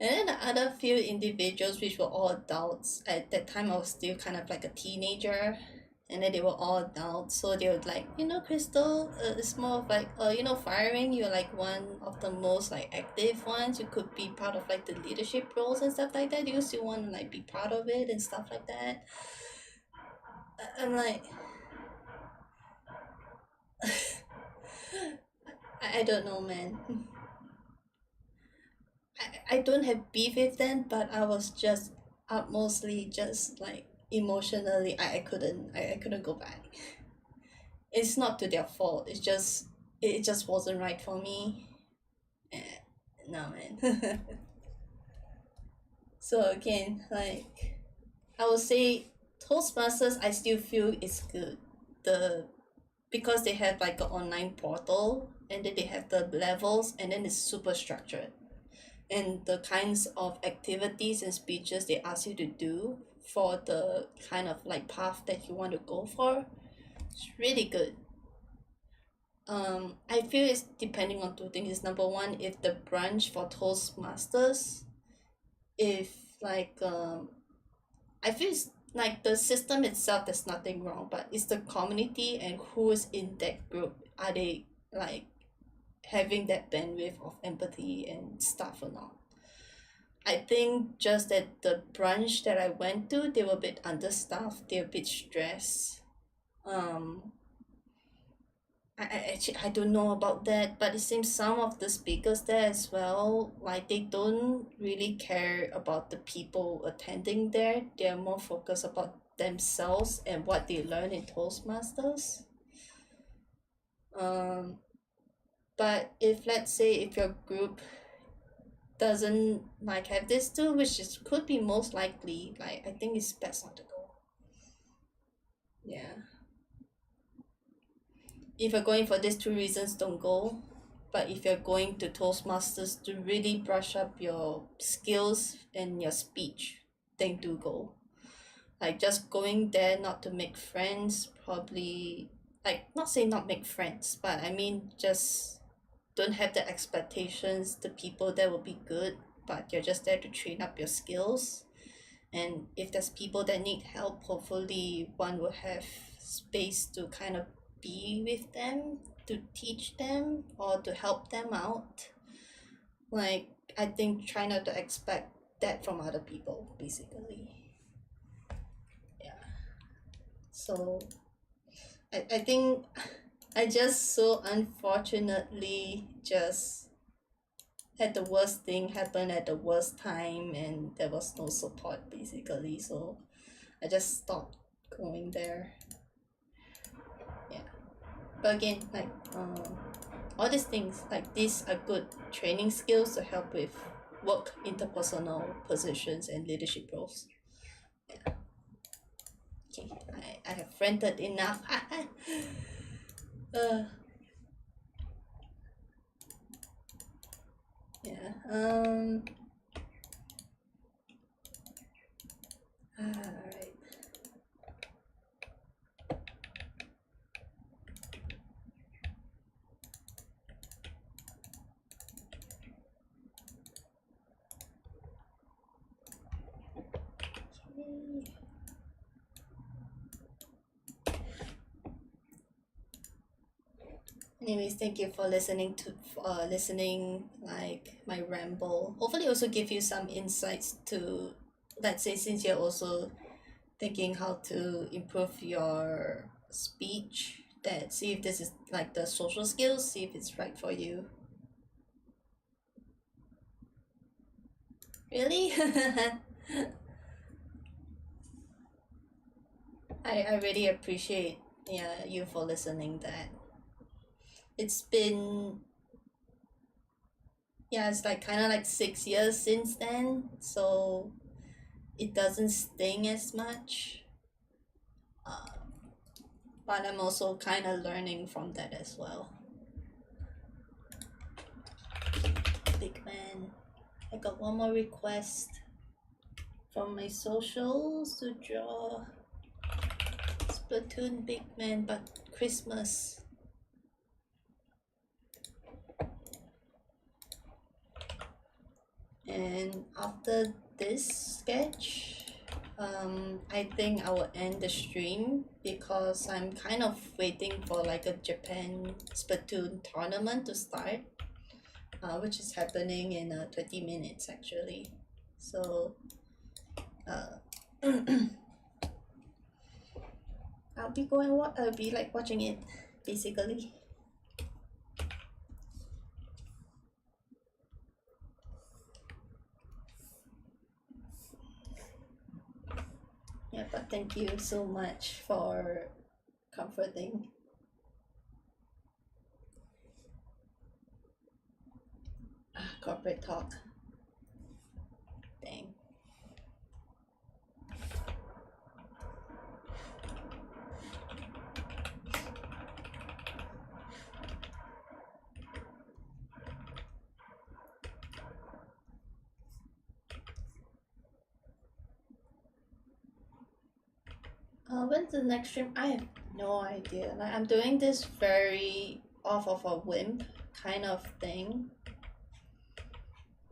And then the other few individuals, which were all adults, at that time I was still kind of like a teenager, and then they were all adults, so they would like, Crystal, it's more of like, firing, you're like one of the most like active ones, you could be part of like the leadership roles and stuff like that, do you still want to like be part of it and stuff like that? I'm like, I don't know, man. I don't have beef with them, but I was just mostly just like emotionally I couldn't go back. It's not to their fault. It just wasn't right for me. Eh, no man. So again, like I would say Toastmasters I still feel is good. The because they have like an online portal and then they have the levels and then it's super structured. And the kinds of activities and speeches they ask you to do for the kind of like path that you want to go for, it's really good. I feel it's depending on two things. Number one, if the branch for Toastmasters, if like I feel it's like the system itself there's nothing wrong, but it's the community and who's in that group. Are they like having that bandwidth of empathy and stuff or not? I think just that the branch that I went to, they were a bit understaffed, they're a bit stressed. Um, I don't know about that, but it seems some of the speakers there as well, like they don't really care about the people attending there. They're more focused about themselves and what they learn in Toastmasters. Um, but if let's say if your group doesn't like have this too, which is could be most likely, like I think it's best not to go. Yeah. If you're going for these two reasons, don't go. But if you're going to Toastmasters to really brush up your skills and your speech, then do go. Like just going there not to make friends, probably like not say not make friends, but I mean just don't have the expectations the people there will be good, but you're just there to train up your skills. And if there's people that need help, hopefully one will have space to kind of be with them, to teach them or to help them out. Like I think try not to expect that from other people basically. Yeah. So I think I just so unfortunately just had the worst thing happen at the worst time and there was no support basically, so I just stopped going there. Yeah. But again, like all these things like these are good training skills to help with work, interpersonal positions and leadership roles. Yeah. Okay, I have ranted enough. uh, yeah. Alright. Okay. Anyways, thank you for listening like my ramble. Hopefully also give you some insights to, let's say, since you're also thinking how to improve your speech, that see if this is like the social skills, see if it's right for you. Really? I really appreciate, yeah, you for listening that. It's been, yeah, it's like kind of like 6 years since then, so it doesn't sting as much. But I'm also kind of learning from that as well. Big man. I got one more request from my socials to draw Splatoon Big Man, but Christmas. And after this sketch, I think I will end the stream because I'm kind of waiting for like a Japan Splatoon tournament to start, which is happening in 20 minutes actually. So uh, I'll be like watching it basically. Yeah, but thank you so much for comforting. Corporate talk. Dang. When's the next stream? I have no idea. Like I'm doing this very off of a whim kind of thing.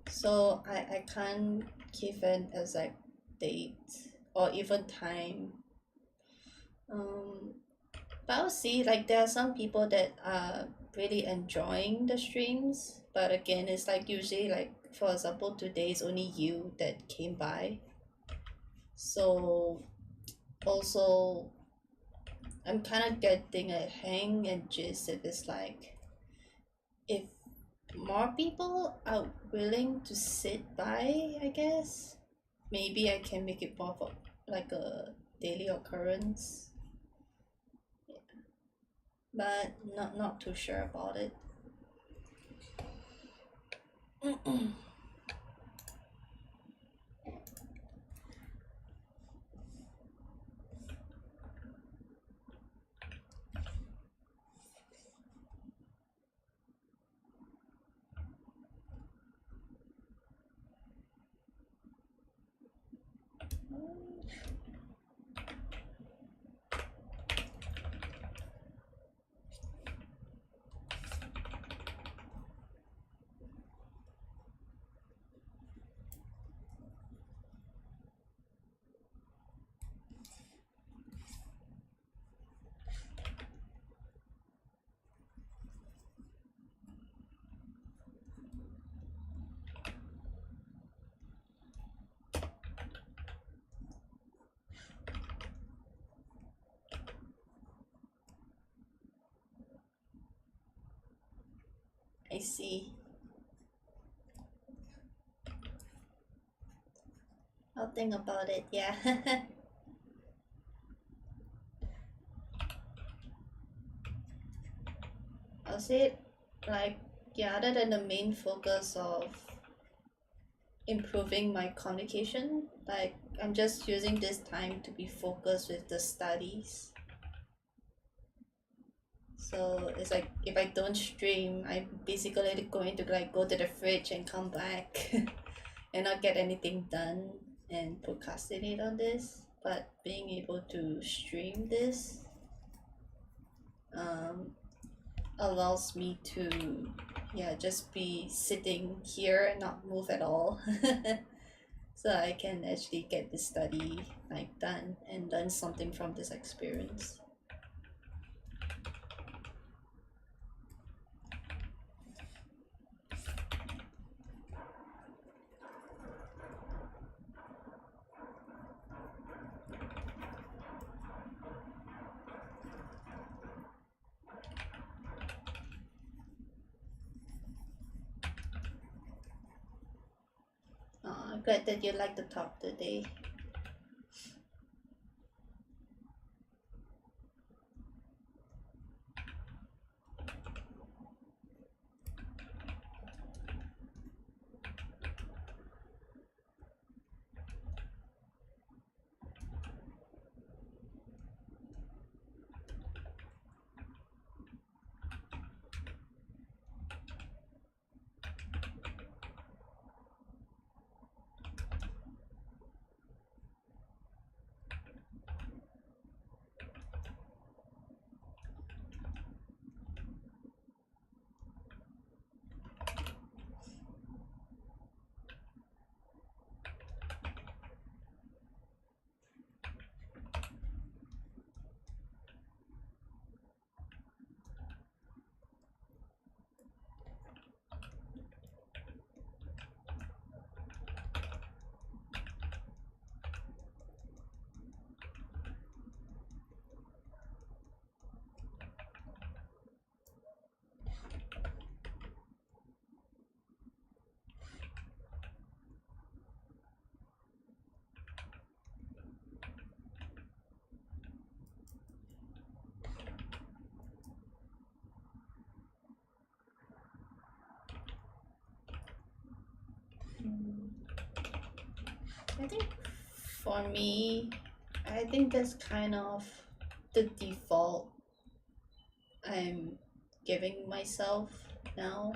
So I can't give an exact date or even time. Um, but I'll see, like there are some people that are really enjoying the streams, but again it's like usually like for example today is only you that came by. So also I'm kind of getting a hang and gist if it's like if more people are willing to sit by, I guess maybe I can make it more of like a daily occurrence, but not too sure about it. I see. I'll think about it, yeah. I'll say like yeah, other than the main focus of improving my communication, like I'm just using this time to be focused with the studies. So it's like if I don't stream, I'm basically going to like go to the fridge and come back and not get anything done and procrastinate on this. But being able to stream this um, allows me to yeah just be sitting here and not move at all. So I can actually get the study like done and learn something from this experience. Glad that you like the talk today. I think for me, I think that's kind of the default I'm giving myself now.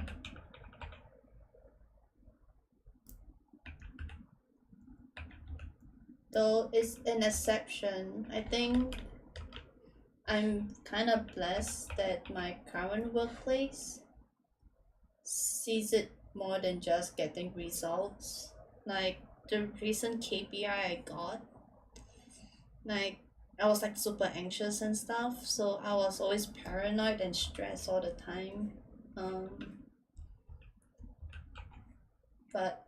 Though it's an exception. I think I'm kind of blessed that my current workplace sees it more than just getting results. Like the recent KPI I got, like I was like super anxious and stuff, so I was always paranoid and stressed all the time. Um, but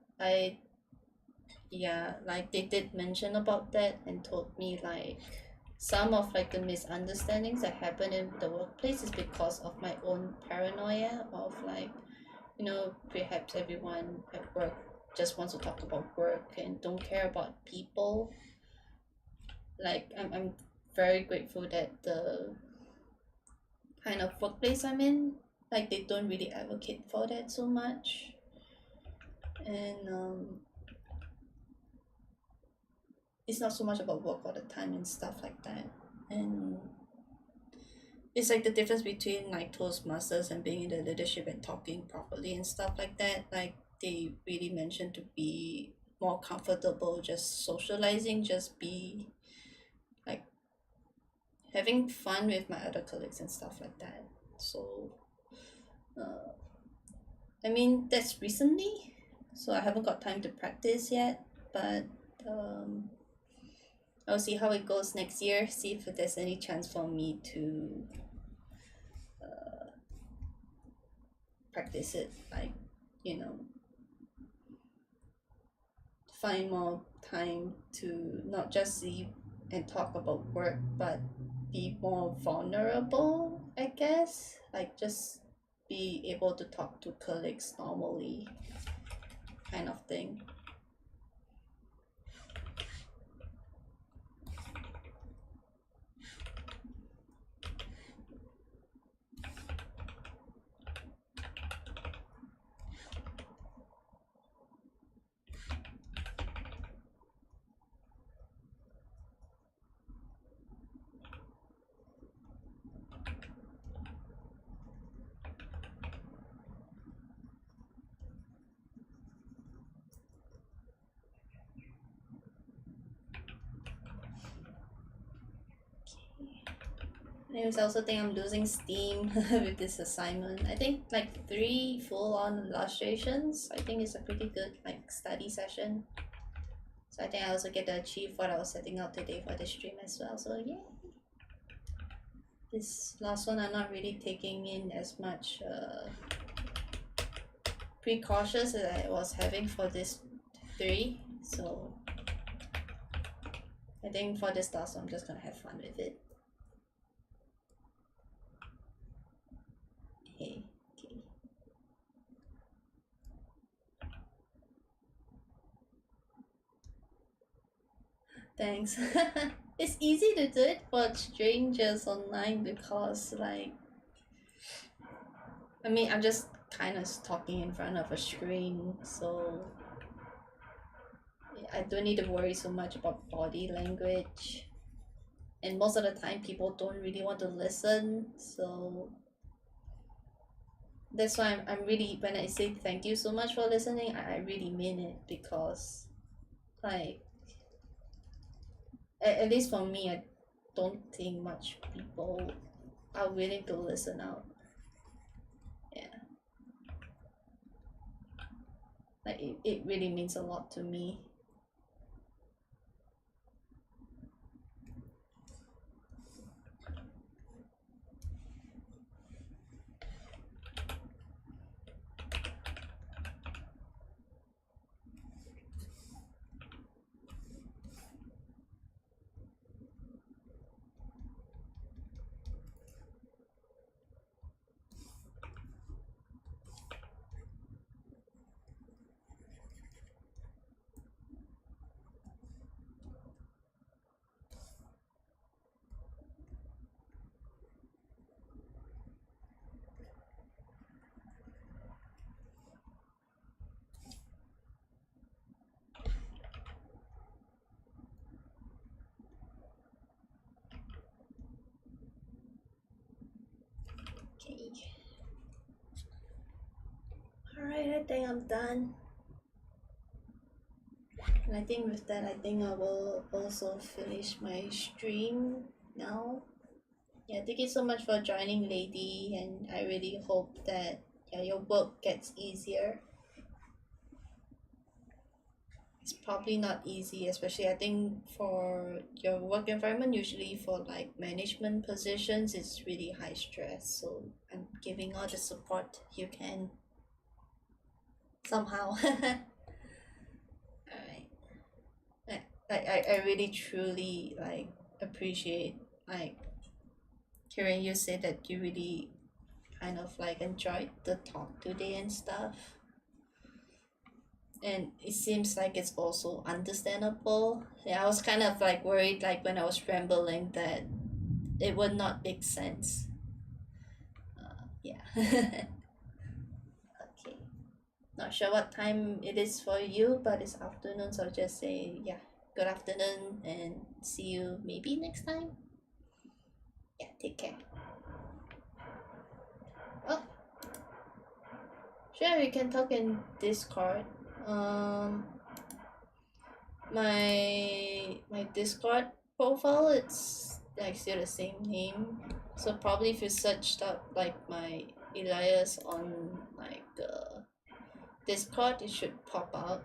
yeah, like they did mention about that and told me like some of like the misunderstandings that happen in the workplace is because of my own paranoia of like, you know, perhaps everyone at work just wants to talk about work and don't care about people. Like I'm very grateful that the kind of workplace I'm in, like they don't really advocate for that so much. And it's not so much about work all the time and stuff like that. And it's like the difference between like Toastmasters and being in the leadership and talking properly and stuff like that. Like they really mentioned to be more comfortable just socializing, just be like having fun with my other colleagues and stuff like that. So uh, I mean that's recently, so I haven't got time to practice yet, but um, I'll see how it goes next year, see if there's any chance for me to practice it, like, you know, find more time to not just see and talk about work, but be more vulnerable, I guess. Like, just be able to talk to colleagues normally, kind of thing. I also think I'm losing steam with this assignment. I think like 3 full-on illustrations. I think it's a pretty good like study session. So I think I also get to achieve what I was setting out today for the stream as well. So yeah, this last one I'm not really taking in as much precautions as I was having for this 3. So I think for this last one I'm just gonna have fun with it. Hey, okay. Thanks. It's easy to do it for strangers online because like I mean I'm just kind of talking in front of a screen, so I don't need to worry so much about body language. And most of the time people don't really want to listen, so that's why I'm really, when I say thank you so much for listening, I really mean it, because like at least for me, I don't think much people are willing to listen out. Yeah, like it really means a lot to me. Okay. Alright, I think I'm done. And I think with that, I think I will also finish my stream now. Yeah, thank you so much for joining, lady, and I really hope that your work gets easier. It's probably not easy, especially I think for your work environment, usually for like management positions, it's really high stress. So I'm giving all the support you can somehow. Alright. I really truly like appreciate like hearing you say that you really kind of like enjoyed the talk today and stuff. And it seems like it's also understandable. Yeah, I was kind of like worried like when I was rambling that it would not make sense. Yeah. Okay. Not sure what time it is for you, but it's afternoon, so I'll just say yeah. Good afternoon and see you maybe next time. Yeah, take care. Oh, sure, we can talk in Discord. Um, my Discord profile, it's like still the same name. So probably if you searched up like my Elias on like Discord, it should pop up.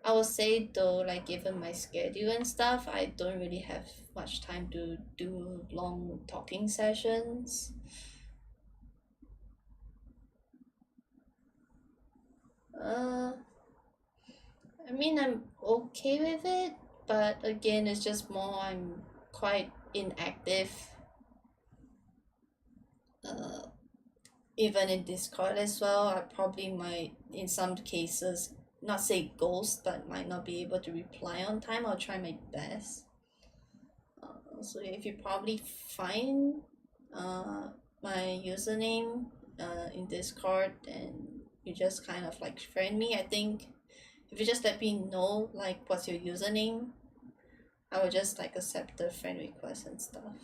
I would say though, like given my schedule and stuff, I don't really have much time to do long talking sessions. Uh, I mean, I'm okay with it, but again, it's just more I'm quite inactive. Uh, Even in Discord as well, I probably might, in some cases, not say ghost, but might not be able to reply on time. I'll try my best. So if you probably find my username in Discord and you just kind of like friend me, I think if you just let me know like what's your username, I will just like accept the friend request and stuff.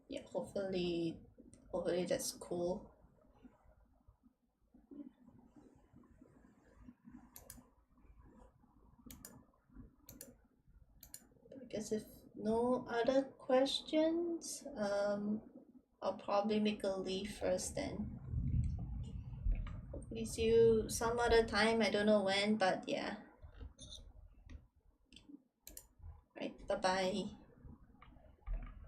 Yeah, hopefully that's cool. I guess if no other questions, I'll probably make a leave first then. Hopefully see you some other time. I don't know when, but yeah. Right, bye bye.